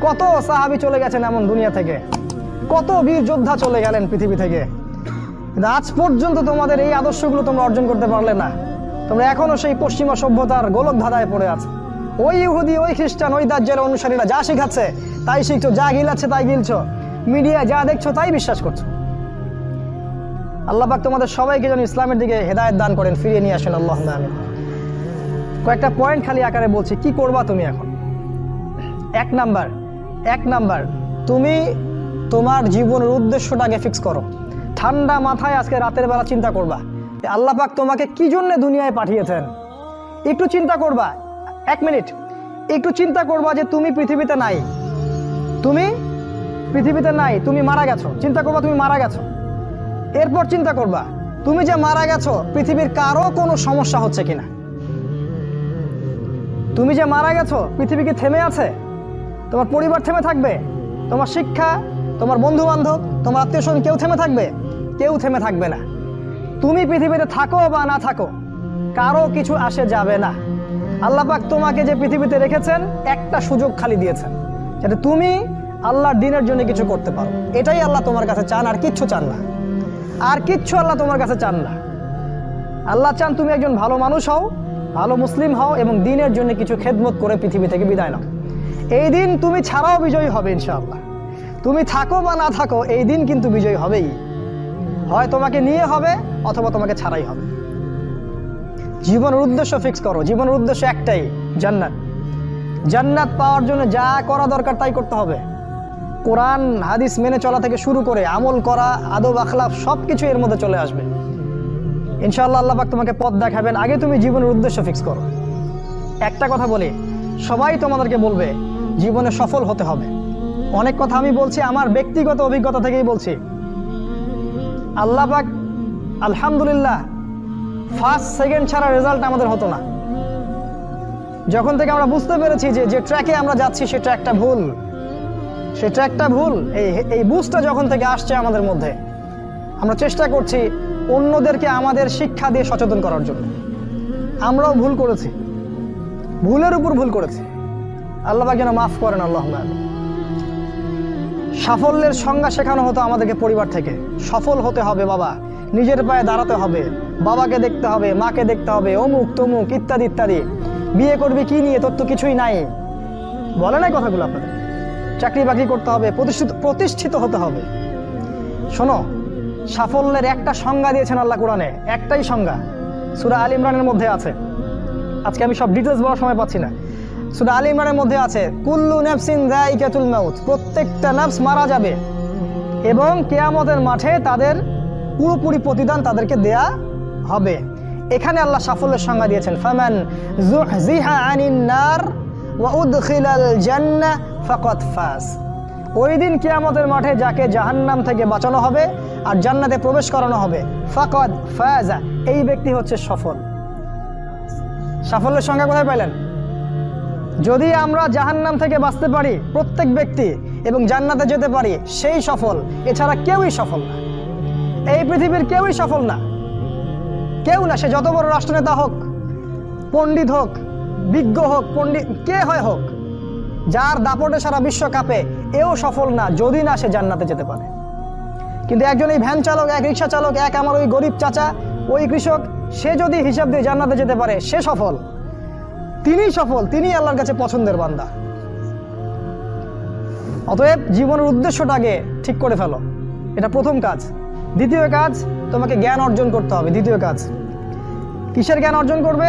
কত সাহাবী চলে গেছেন এমন দুনিয়া থেকে, কত বীর যোদ্ধা চলে গেলেন পৃথিবী থেকে, কিন্তু আজ পর্যন্ত তোমাদের এই আদর্শগুলো তোমরা অর্জন করতে পারলে না। তোমরা এখনো সেই পশ্চিমা সভ্যতার গোলক ধাঁধায় পড়ে আছো। ওই ইহুদি, ওই খ্রিস্টান, ওই দাজ্জালের অনুসারীরা যা শেখাচ্ছে তাই শিখছো, যা গিলাচ্ছে তাই গিলছো, মিডিয়া যা দেখছো তাই বিশ্বাস করছো। আল্লাহ পাক তোমাদের সবাইকে যেন ইসলামের দিকে হেদায়েত দান করেন, ফিরিয়ে নিয়ে আসেন, আল্লাহুম্মা আমিন। কয়েকটা পয়েন্ট খালি আকারে বলছি, কি করবা তুমি এখন। এক নাম্বার তুমি তোমার জীবনের উদ্দেশ্যটাকে ফিক্স করো। ঠান্ডা মাথায় আজকে রাতের বেলা চিন্তা করবা যে আল্লাহ পাক তোমাকে কি জন্য দুনিয়ায় পাঠিয়েছেন। একটু চিন্তা করবা, 1 মিনিট একটু চিন্তা করবা যে তুমি পৃথিবীতে নাই, তুমি মারা গেছো। চিন্তা করবা তুমি মারা গেছো। এরপর চিন্তা করবা তুমি যে মারা গেছো পৃথিবীর কারো কোনো সমস্যা হচ্ছে কিনা। তুমি যে মারা গেছো পৃথিবী কি থেমে আছে? তোমার পরিবার থেমে থাকবে? তোমার শিক্ষা, তোমার বন্ধু বান্ধব, তোমার আত্মীয় স্বজন কেউ থেমে থাকবে? কেউ থেমে থাকবে না। তুমি পৃথিবীতে থাকো বা না থাকো কারো কিছু আসে যাবে না। আল্লাহ পাক তোমাকে যে পৃথিবীতে রেখেছেন একটা সুযোগ খালি দিয়েছেন, যাতে তুমি আল্লাহর দ্বীনের জন্য কিছু করতে পারো। এটাই আল্লাহ তোমার কাছে চান, আর কিচ্ছু চান না। আর কিচ্ছু আল্লাহ তোমার কাছে চান না। আল্লাহ চান তুমি একজন ভালো মানুষ হও, ভালো মুসলিম হও এবং দ্বীনের জন্য কিছু খেদমত করে পৃথিবী থেকে বিদায় নাও। এই দিন তুমি ছাড়াও বিজয়ী হবে ইনশাআল্লাহ। তুমি থাকো বা না থাকো এই দিন কিন্তু বিজয়ী হবেই। হয় তোমাকে নিয়ে হবে অথবা তোমাকে ছাড়াই হবে। জীবনের উদ্দেশ্য ফিক্স করো। জীবনের উদ্দেশ্য একটাই, জান্নাত। জান্নাত পাওয়ার জন্য যা করা দরকার তাই করতে হবে। কোরআন হাদিস মেনে চলা থেকে শুরু করে আমল করা, আদব আখলাক সব কিছু এর মধ্যে চলে আসবে ইনশাআল্লাহ। আল্লাহ পাক তোমাকে পথ দেখাবেন। আগে তুমি জীবনের উদ্দেশ্য ফিক্স করো। একটা কথা বলি, সবাই তোমাদেরকে বলবে জীবনে সফল হতে হবে। অনেক কথা আমি বলছি আমার ব্যক্তিগত অভিজ্ঞতা থেকেই বলছি। আল্লাহ পাক আলহামদুলিল্লাহ ফার্স্ট সেকেন্ড ছাড়া রেজাল্ট আমাদের হতো না। যখন থেকে আমরা বুঝতে পেরেছি যে ট্র্যাকে আমরা যাচ্ছি সে ট্র্যাকটা ভুল, এই বুঝটা যখন থেকে আসছে আমাদের মধ্যে, আমরা চেষ্টা করছি অন্যদেরকে আমাদের শিক্ষা দিয়ে সচেতন করার জন্য। আমরাও ভুল করেছি, ভুলের উপর ভুল করেছি। আল্লাহ পাক যেন মাফ করেন, আল্লাহুম্মা আমিন। সাফল্যের সংজ্ঞা শেখানো হতো আমাদেরকে পরিবার থেকে। সফল হতে হবে বাবা, নিজের পায়ে দাঁড়াতে হবে, বাবাকে দেখতে হবে, মাকে দেখতে হবে, অমুক তমুক ইত্যাদি ইত্যাদি। বিয়ে করবি কি নিয়ে, তোর তো কিছুই নাই, বলে নাই কথাগুলো আপনাদের। চাকরি বাকরি করতে হবে, প্রতিষ্ঠিত হতে হবে। শোনো, সাফল্যের একটা সংজ্ঞা দিয়েছেন আল্লাহ কোরআনে, একটাই সংজ্ঞা, সূরা আল ইমরানের মধ্যে আছে। আজকে আমি সব ডিটেলস বলার সময় পাচ্ছি না। সূরা আল ইমরানের মধ্যে আছে কুল্লু নাফসিন যায়িকাতুল মাউত, প্রত্যেকটা নফস মারা যাবে এবং কিয়ামতের মাঠে তাদের পুরোপুরি প্রতিদান তাদেরকে দেয়া হবে। এখানে আল্লাহ সাফল্যের সংজ্ঞা দিয়েছেন, ফামান যুহজিহা আনিন নার ওয়া উদখিলাল জান্নাহ ফাকাদ ফাজ। ওই দিন কিয়ামতের মাঠে যাকে জাহান্নাম থেকে বাঁচানো হবে আর জান্নাতে প্রবেশ করানো হবে, ফাকাদ ফাজা, এই ব্যক্তি হচ্ছে সফল। সাফল্যের সংজ্ঞা কোথায় পাইলেন? যদি আমরা জাহান্নাম থেকে বাঁচতে পারি প্রত্যেক ব্যক্তি এবং জান্নাতে যেতে পারি, সেই সফল। এছাড়া কেউই সফল না, এই পৃথিবীর কেউই সফল না, কেউ না। সে যত বড় রাষ্ট্রনেতা হোক, পণ্ডিত হোক, বিজ্ঞ হোক, পণ্ডিত কে হয় হোক, যার দাপটে সারা বিশ্ব কাঁপে, এও সফল না যদি না সে জান্নাতে যেতে পারে। কিন্তু একজন এই ভ্যান চালক, এক রিক্সা চালক, এক আমার ওই গরিব চাচা, ওই কৃষক, সে যদি হিসাব দিয়ে জান্নাতে যেতে পারে, সে সফল। তিনিই সফল, তিনি আল্লাহর কাছে পছন্দের বান্দা। অতএব জীবনের উদ্দেশ্যটাকে ঠিক করে ফেলো, এটা প্রথম কাজ। দ্বিতীয় কাজ, তোমাকে জ্ঞান অর্জন করতে হবে। দ্বিতীয় কাজ, কিসের জ্ঞান অর্জন করবে?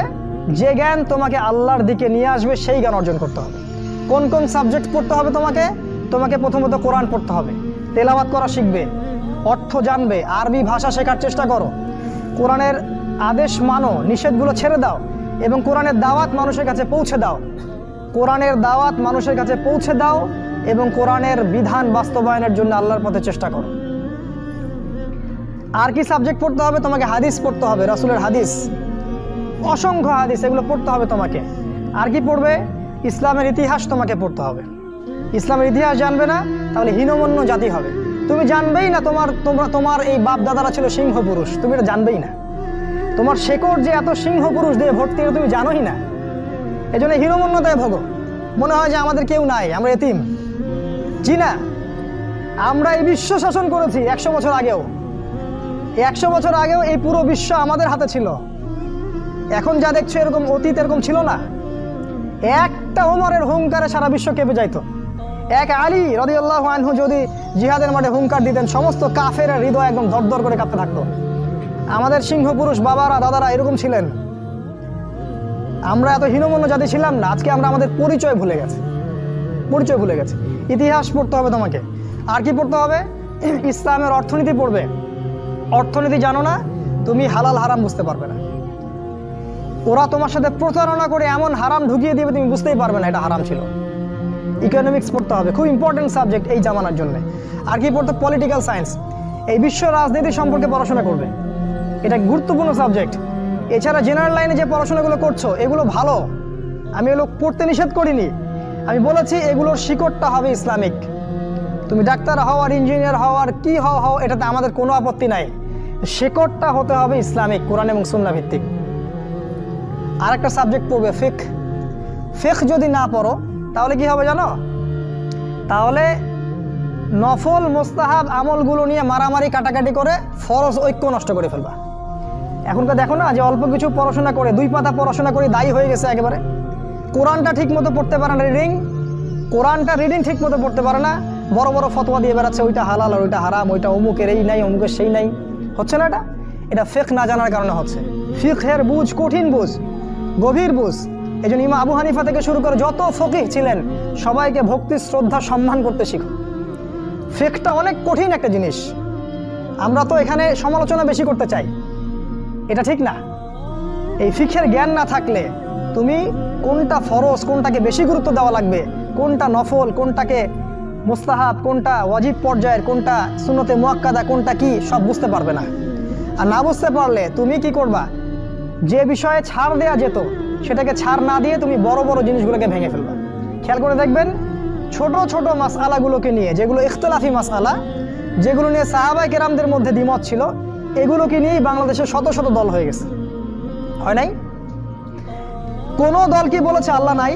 যে জ্ঞান তোমাকে আল্লাহর দিকে নিয়ে আসবে সেই জ্ঞান অর্জন করতে হবে। কোন কোন সাবজেক্ট পড়তে হবে তোমাকে প্রথমত কোরআন পড়তে হবে, তেলাওয়াত করা শিখবে, অর্থ জানবে, আরবি ভাষা শেখার চেষ্টা করো, কোরআনের আদেশ মানো, নিষেধগুলো ছেড়ে দাও এবং কোরআনের দাওয়াত মানুষের কাছে পৌঁছে দাও। কোরআনের দাওয়াত মানুষের কাছে পৌঁছে দাও এবং কোরআনের বিধান বাস্তবায়নের জন্য আল্লাহর পথে চেষ্টা করো। আর কি সাবজেক্ট পড়তে হবে? তোমাকে হাদিস পড়তে হবে, রাসূলের হাদিস, অসংখ্য হাদিস, এগুলো পড়তে হবে তোমাকে। আর কি পড়বে? ইসলামের ইতিহাস তোমাকে পড়তে হবে। ইসলামের ইতিহাস জানবে না তাহলে হীনমন্য জাতি হবে। তুমি জানবেই না তোমার এই বাপ দাদারা ছিল সিংহ পুরুষ, তুমি এটা জানবেই না। তোমার শেকড় যে এত সিংহ পুরুষ দিয়ে ভর্তি, তুমি জানোই না। এই জন্য হীনমন্যতায় ভোগো, মনে হয় যে আমাদের কেউ নাই, আমরা এতিম। জি না, আমরা এই বিশ্ব শাসন করেছি 100 বছর আগেও। 100 বছর আগেও এই পুরো বিশ্ব আমাদের হাতে ছিল। এখন যা দেখছো এরকম অতীত এরকম ছিল না। একটা ওমরের হুঙ্কারে সারা বিশ্ব কেঁপে যাইতো। এক আলী রাদিয়াল্লাহু আনহু যদি জিহাদের মাঠে হুঙ্কার দিতেন, সমস্ত কাফেরের হৃদয় একদম দরদর করে কাঁপতে থাকতো। আমাদের সিংহ পুরুষ বাবারা দাদারা এরকম ছিলেন। আমরা এত হীনমন্য জাতি ছিলাম না, আজকে আমরা আমাদের পরিচয় ভুলে গেছি। ইতিহাস পড়তে হবে তোমাকে। আর কি পড়তে হবে? ইসলামের অর্থনীতি পড়বে। অর্থনীতি জানো না, তুমি হালাল হারাম বুঝতে পারবে না। ওরা তোমার সাথে প্রতারণা করে এমন হারাম ঢুকিয়ে দিবে তুমি বুঝতেই পারবে না এটা হারাম ছিল। ইকোনমিক্স পড়তে হবে, খুব ইম্পর্টেন্ট সাবজেক্ট এই জামানার জন্য। আর কি পড়তে? পলিটিক্যাল সায়েন্স, এই বিশ্ব রাজনীতি সম্পর্কে পড়াশোনা করবে, এটা গুরুত্বপূর্ণ সাবজেক্ট। এছাড়া জেনারেল লাইনে যে পড়াশোনাগুলো করছো এগুলো ভালো, আমি এগুলো পড়তে নিষেধ করিনি। আমি বলেছি এগুলোর শিকড়টা হবে ইসলামিক। তুমি ডাক্তার হও আর ইঞ্জিনিয়ার হও আর কি হও এটাতে আমাদের কোনো আপত্তি নাই, শিকড়টা হতে হবে ইসলামিক, কোরআন এবং সুন্নাহ ভিত্তিক। আর একটা সাবজেক্ট পড়বে ফিকহ। ফিকহ যদি না পড়ো তাহলে কি হবে জানো? তাহলে নফল মুস্তাহাব আমলগুলো নিয়ে মারামারি কাটাকাটি করে ফরজ ঐক্য নষ্ট করে ফেলবা। এখনকার দেখো না যে অল্প কিছু পড়াশোনা করে, 2 পাতা পড়াশোনা করে দায়ী হয়ে গেছে একেবারে। কোরআনটা ঠিক মতো পড়তে পারে না, রিডিং ঠিক মতো পড়তে পারে না, বড় বড় ফতোয়া দিয়ে বেড়াচ্ছে, ওইটা হালাল আর ওইটা হারাম, ওইটা অমুকের এই নাই অমুকের সেই নাই। হচ্ছে না এটা ফিকহ না জানার কারণে হচ্ছে। ফিকহের বুঝ কঠিন বুঝ, গভীর বুঝ। এই জন্য ইমাম আবু হানিফা থেকে শুরু করে যত ফকিহ ছিলেন সবাইকে ভক্তি শ্রদ্ধা সম্মান করতে শিখো। ফিকহটা অনেক কঠিন একটা জিনিস। আমরা তো এখানে সমালোচনা বেশি করতে চাই, এটা ঠিক না। এই ফিকহের জ্ঞান না থাকলে তুমি কোনটা ফরজ, কোনটাকে বেশি গুরুত্ব দেওয়া লাগবে, কোনটা নফল, কোনটাকে মুস্তাহাব, কোনটা ওয়াজিব পর্যায়ের, কোনটা সুন্নতে মুআক্কাদা, কোনটা কি সব বুঝতে পারবে না। আর না বুঝতে পারলে তুমি কি করবা? যে বিষয়ে ছাড় দেয়া যেত সেটাকে ছাড় না দিয়ে তুমি বড় বড় জিনিসগুলোকে ভেঙে ফেলবা। খেয়াল করে দেখবেন ছোট ছোট মাসআলাগুলোকে নিয়ে, যেগুলো ইখতিলাফি মাসআলা, যেগুলো নিয়ে সাহাবায়ে কেরামদের মধ্যে দ্বিমত ছিল, এগুলোকে নিয়েই বাংলাদেশে শত শত দল হয়ে গেছে। হয় নাই? কোনো দল কি বলেছে আল্লাহ নাই?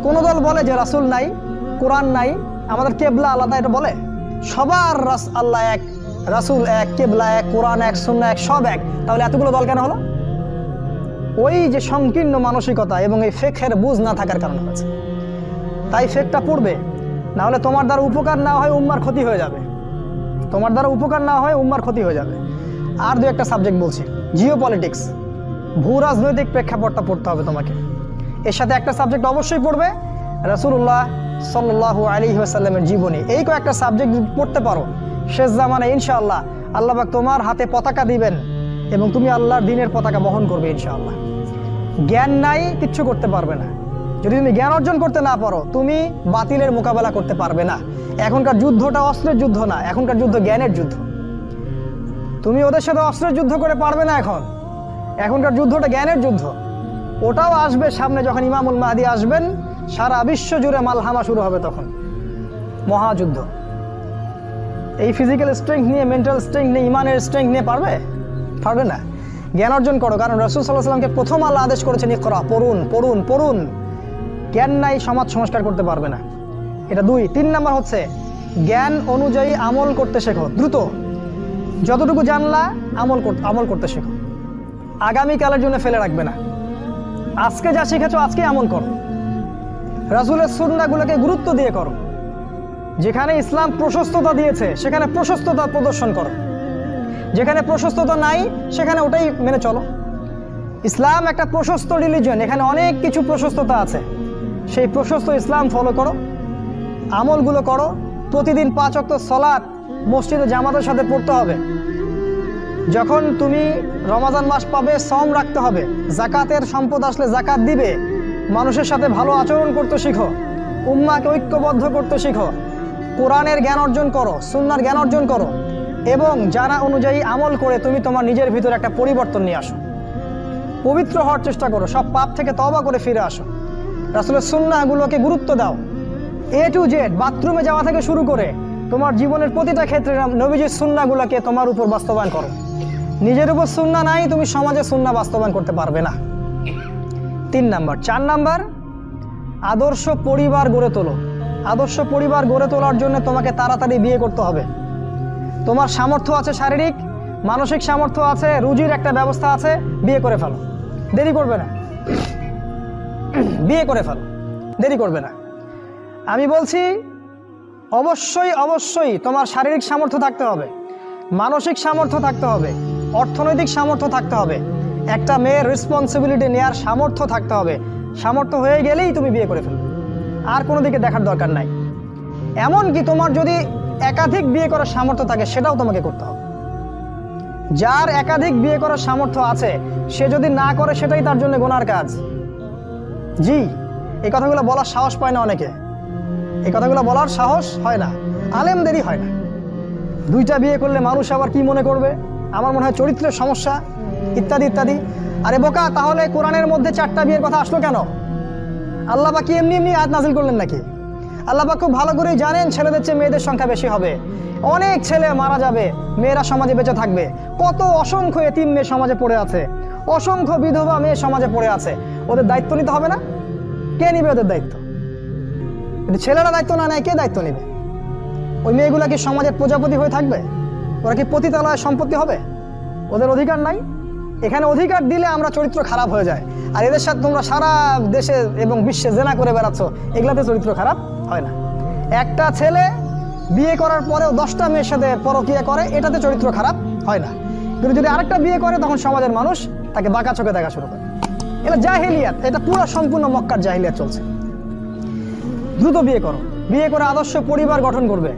কোনো দল বলে যে রাসূল নাই, কোরআন নাই, আমাদের কেবলা আলাদা, এটা বলে? সবার আল্লাহ এক, রাসূল এক, কেবলা এক, কোরআন এক, সুন্নাহ এক, সব এক। তাহলে এতগুলো দল কেন হলো? ওই যে সংকীর্ণ মানসিকতা এবং এই ফিকহের বুঝ না থাকার কারণে হয়েছে। তাই ফিকহটা পড়বে, না হলে তোমার দ্বারা উপকার না হয় উম্মার ক্ষতি হয়ে যাবে। আর 2-1টা সাবজেক্ট বলছি। জিও পলিটিক্স, ভূ রাজনৈতিক প্রেক্ষাপটটা পড়তে হবে তোমাকে। এর সাথে একটা সাবজেক্ট অবশ্যই পড়বে রাসূলুল্লাহ সাল্লাল্লাহু আলাইহি ওয়াসাল্লামের জীবনী। এই কয়েকটা সাবজেক্ট যদি পড়তে পারো, শেষ জামানায় ইনশাআল্লাহ আল্লাহ পাক তোমার হাতে পতাকা দিবেন এবং তুমি আল্লাহর দ্বীনের পতাকা বহন করবে ইনশাআল্লাহ। জ্ঞান নাই, কিচ্ছু করতে পারবে না। যদি তুমি জ্ঞান অর্জন করতে না পারো, তুমি বাতিলের মোকাবেলা করতে পারবে না। এখনকার যুদ্ধটা অস্ত্রের যুদ্ধ না, এখনকার যুদ্ধ জ্ঞানের যুদ্ধ। তুমি ওদের সাথে অস্ত্রের যুদ্ধ করে পারবে না। এখনকার যুদ্ধটা জ্ঞানের যুদ্ধ। ওটাও আসবে সামনে, যখন ইমামুল মাহদী আসবেন, সারা বিশ্ব জুড়ে মালহামা শুরু হবে, তখন মহাযুদ্ধ। এই ফিজিক্যাল স্ট্রেংথ নিয়ে, মেন্টাল স্ট্রেংথ নিয়ে, ইমানের স্ট্রেংথ নিয়ে পারবে না। জ্ঞান অর্জন করো, কারণ রাসূল সাল্লাল্লাহু আলাইহি ওয়াসাল্লামকে প্রথম আল্লাহ আদেশ করেছেন ইকরা, পড়ুন। জ্ঞান নাই, সমাজ সংস্কার করতে পারবে না। এটা 2। 3 নাম্বার হচ্ছে জ্ঞান অনুযায়ী আমল করতে শেখো। দ্রুত যতটুকু জানলা আমল করতে শেখো, আগামীকালের জন্য ফেলে রাখবে না। আজকে যা শিখেছো আজকে আমল করো। রাসূলের সুন্নাহগুলোকে গুরুত্ব দিয়ে করো। যেখানে ইসলাম প্রশস্ততা দিয়েছে সেখানে প্রশস্ততা প্রদর্শন করো, যেখানে প্রশস্ততা নাই সেখানে ওটাই মেনে চলো। ইসলাম একটা প্রশস্ত রিলিজিয়ন, এখানে অনেক কিছু প্রশস্ততা আছে, সেই প্রশস্ত ইসলাম ফলো করো, আমলগুলো করো। প্রতিদিন 5 ওয়াক্ত সালাত মসজিদে জামাতের সাথে পড়তে হবে। যখন তুমি রমাজান মাস পাবে, সওম রাখতে হবে। যাকাতের সম্পদ আসলে যাকাত দিবে। মানুষের সাথে ভালো আচরণ করতে শিখো, উম্মাহকে ঐক্যবদ্ধ করতে শিখো। কোরআনের জ্ঞান অর্জন করো, সুন্নাহর জ্ঞান অর্জন করো এবং জানা অনুযায়ী আমল করে তুমি তোমার নিজের ভিতরে একটা পরিবর্তন নিয়ে আসো। পবিত্র হওয়ার চেষ্টা করো, সব পাপ থেকে তওবা করে ফিরে আসো। রাসূলের সুন্নাহগুলোকে গুরুত্ব দাও। A to Z, বাথরুমে যাওয়া থেকে শুরু করে তোমার জীবনের প্রতিটা ক্ষেত্রে নবীজির সুন্নাহগুলোকে তোমার উপর বাস্তবায়ন করো। নিজের উপর সুন্নাহ নাই, তুমি সমাজে সুন্নাহ বাস্তবায়ন করতে পারবে না। 3 নাম্বার। 4 নাম্বার, আদর্শ পরিবার গড়ে তোলো। আদর্শ পরিবার গড়ে তোলার জন্য তোমাকে তাড়াতাড়ি বিয়ে করতে হবে। তোমার সামর্থ্য আছে, শারীরিক মানসিক সামর্থ্য আছে, রুজির একটা ব্যবস্থা আছে, বিয়ে করে ফেলো, দেরি করবে না। বিয়ে করে ফেলো, দেরি করবে না। আমি বলছি অবশ্যই তোমার শারীরিক সামর্থ্য থাকতে হবে, মানসিক সামর্থ্য থাকতে হবে, অর্থনৈতিক সামর্থ্য থাকতে হবে, একটা মেয়ের রেসপন্সিবিলিটি নেওয়ার সামর্থ্য থাকতে হবে। সামর্থ্য হয়ে গেলেই তুমি বিয়ে করে ফেলবে, আর কোনো দিকে দেখার দরকার নাই। এমনকি তোমার যদি একাধিক বিয়ে করার সামর্থ্য থাকে সেটাও তোমাকে করতে হবে। যার একাধিক বিয়ে করার সামর্থ্য আছে সে যদি না করে সেটাই তার জন্য গুনার কাজ। জি, এই কথাগুলো বলার সাহস পায় না অনেকে, এই কথাগুলো বলার সাহস হয় না, আলেমদেরই হয় না। দুইটা বিয়ে করলে মানুষ আবার কি মনে করবে, আমার মনে হয় চরিত্রের সমস্যা ইত্যাদি ইত্যাদি। আরে বোকা, তাহলে কোরআনের মধ্যে 4টা বিয়ের কথা আসলো কেন? আল্লাহ পাক কি এমনি এমনি আয়াত নাজিল করলেন নাকি? আল্লাহ পাক খুব ভালো করেই জানেন ছেলেদের চেয়ে মেয়েদের সংখ্যা বেশি হবে, অনেক ছেলে মারা যাবে, মেয়েরা সমাজে বেঁচে থাকবে। কত অসংখ্য এতিম মেয়ে সমাজে পড়ে আছে, অসংখ্য বিধবা মেয়ে সমাজে পড়ে আছে। ওদের দায়িত্ব নিতে হবে না? কে নিবে ওদের দায়িত্ব? যদি ছেলেরা দায়িত্ব না নেয় কে দায়িত্ব নেবে? ওই মেয়েগুলা কি সমাজের প্রজাপতি হয়ে থাকবে? ওরা কি পতিতালয়ের সম্পত্তি হবে? ওদের অধিকার নাই। এখানে অধিকার দিলে আমরা চরিত্র খারাপ হয়ে যায়। আর এদের সাথে তোমরা সারা দেশে এবং বিশ্বে জেনা করে বেড়াচ্ছ, এগুলাতে চরিত্র খারাপ হয় না। একটা ছেলে বিয়ে করার পরেও 10টা মেয়ের সাথে পরকীয়া করে, এটাতে চরিত্র খারাপ হয় না। কিন্তু যদি আরেকটা বিয়ে করে তখন সমাজের মানুষ তাকে বাঁকা চোখে দেখা শুরু করে। এটা জাহিলিয়াত, এটা পুরো সম্পূর্ণ মক্কার জাহিলিয়াত চলছে। দ্রুত বিয়ে করো, বিয়ে করে আদর্শ পরিবার গঠন করবে।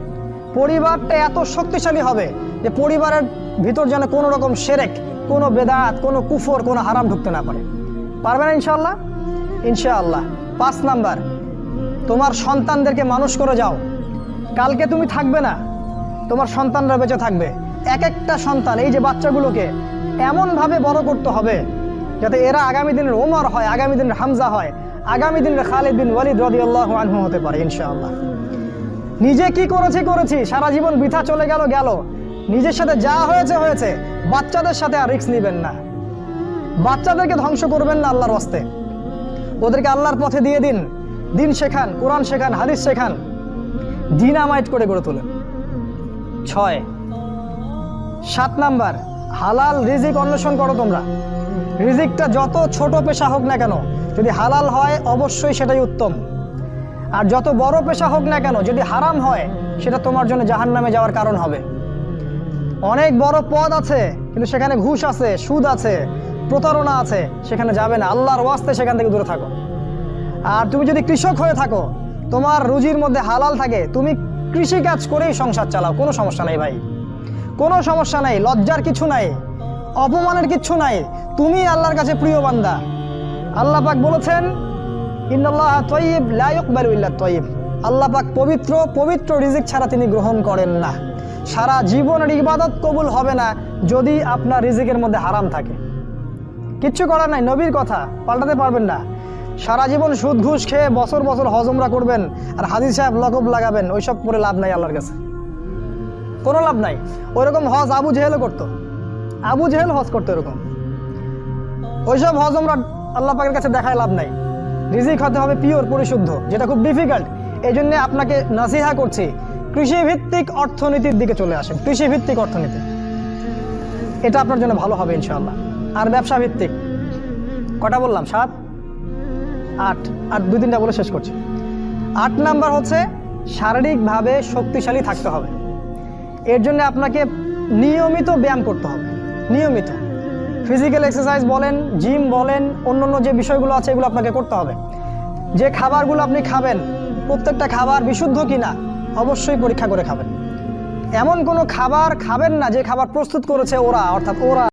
পরিবারটা এত শক্তিশালী হবে যে পরিবারের ভিতর যেন কোনো রকম শিরক, কোনো বেদাত, কোনো কুফর, কোনো হারাম ঢুকতে না পারে। পারবে না ইনশাআল্লাহ? ইনশাআল্লাহ। 5 নাম্বার, তোমার সন্তানদেরকে মানুষ করে যাও। কালকে তুমি থাকবে না, তোমার সন্তানরা বেঁচে থাকবে। এক একটা সন্তান, এই যে বাচ্চাগুলোকে এমনভাবে বড় করতে হবে যাতে এরা আগামী দিনের ওমর হয়, আগামী দিনের হামজা হয়, আগামী দিনের খালিদ বিন ওয়ালিদ রাদিয়াল্লাহু আনহু হতে পারে ইনশাআল্লাহ। নিজে কি করেছি, সারা জীবন বৃথা চলে গেল। নিজের সাথে যা হয়েছে হয়েছে, বাচ্চাদের সাথে আর রিস্ক নেবেন না। বাচ্চাদেরকে ধ্বংস করবেন না আল্লাহর ওয়াস্তে। ওদেরকে আল্লাহর পথে দিয়ে দিন, দিন শেখান, কোরআন শেখান, হাদিস শেখান, ডিনামাইট করে গড়ে তোলেন। 7 নাম্বার, হালাল রিজিক অন্বেষণ করো তোমরা। রিজিকটা যত ছোট পেশা হোক না কেন, যদি হালাল হয় অবশ্যই সেটাই উত্তম। আর যত বড় পেশা হোক না কেন, যদি হারাম হয় সেটা তোমার জন্য জাহান্নামে যাওয়ার কারণ হবে। অনেক বড় পদ আছে কিন্তু সেখানে ঘুষ আছে, সুদ আছে, প্রতারণা আছে, সেখানে যাবে না। আল্লাহর ওয়াস্তে সেখান থেকে দূরে থাকো। আর তুমি যদি কৃষক হয়ে থাকো, তোমার রুজির মধ্যে হালাল থাকে, তুমি কৃষিকাজ করেই সংসার চালাও, কোনো সমস্যা নাই ভাই, কোনো সমস্যা নাই। লজ্জার কিছু নাই, অপমানের কিছু নাই। তুমি আল্লাহর কাছে প্রিয় বান্দা। আল্লাহ পাক বলেছেন, ইন্নাল্লাহা তাইয়্যিব লা ইয়াকবালু ইল্লা তাইয়্যিব। আল্লাহ পাক পবিত্র, পবিত্র রিজিক ছাড়া তিনি গ্রহণ করেন না। সারা জীবনের ইবাদত কবুল হবে না যদি আপনার রিজিকের মধ্যে হারাম থাকে। কিচ্ছু করার নাই, নবীর কথা পাল্টাতে পারবেন না। সারা জীবন সুদ ঘুষ খেয়ে বছর বছর হজমরা করবেন আর হাজি সাহেব লকব লাগাবেন, ওইসব করে লাভ নাই আল্লাহর কাছে, কোনো লাভ নাই। ওইরকম হজ আবু জেহেলও করতো, আবু জেহেল হজ করতো এরকম। ওইসব হজমরা আল্লাহ পাকের কাছে দেখায় লাভ নাই। রিজিক হতে হবে পিওর, পরিশুদ্ধ, যেটা খুব ডিফিকাল্ট। এই জন্য আপনাকে নাসিহা করছি, কৃষিভিত্তিক অর্থনীতির দিকে চলে আসেন। কৃষিভিত্তিক অর্থনীতি, এটা আপনার জন্য ভালো হবে ইনশাআল্লাহ। আর ব্যবসা ভিত্তিক, কটা বললাম? 7, 8, আর 2-3টা বলে শেষ করছি। 8 নাম্বার হচ্ছে শারীরিকভাবে শক্তিশালী থাকতে হবে। এর জন্য আপনাকে নিয়মিত ব্যায়াম করতে হবে, নিয়মিত ফিজিক্যাল এক্সারসাইজ বলেন, জিম বলেন, অন্যান্য যে বিষয়গুলো আছে এগুলো আপনাকে করতে হবে। যে খাবারগুলো আপনি খাবেন, প্রত্যেকটা খাবার বিশুদ্ধ কিনা অবশ্যই পরীক্ষা করে খাবেন। এমন কোনো খাবার খাবেন না যে খাবার প্রস্তুত করেছে ওরা, অর্থাৎ ওরা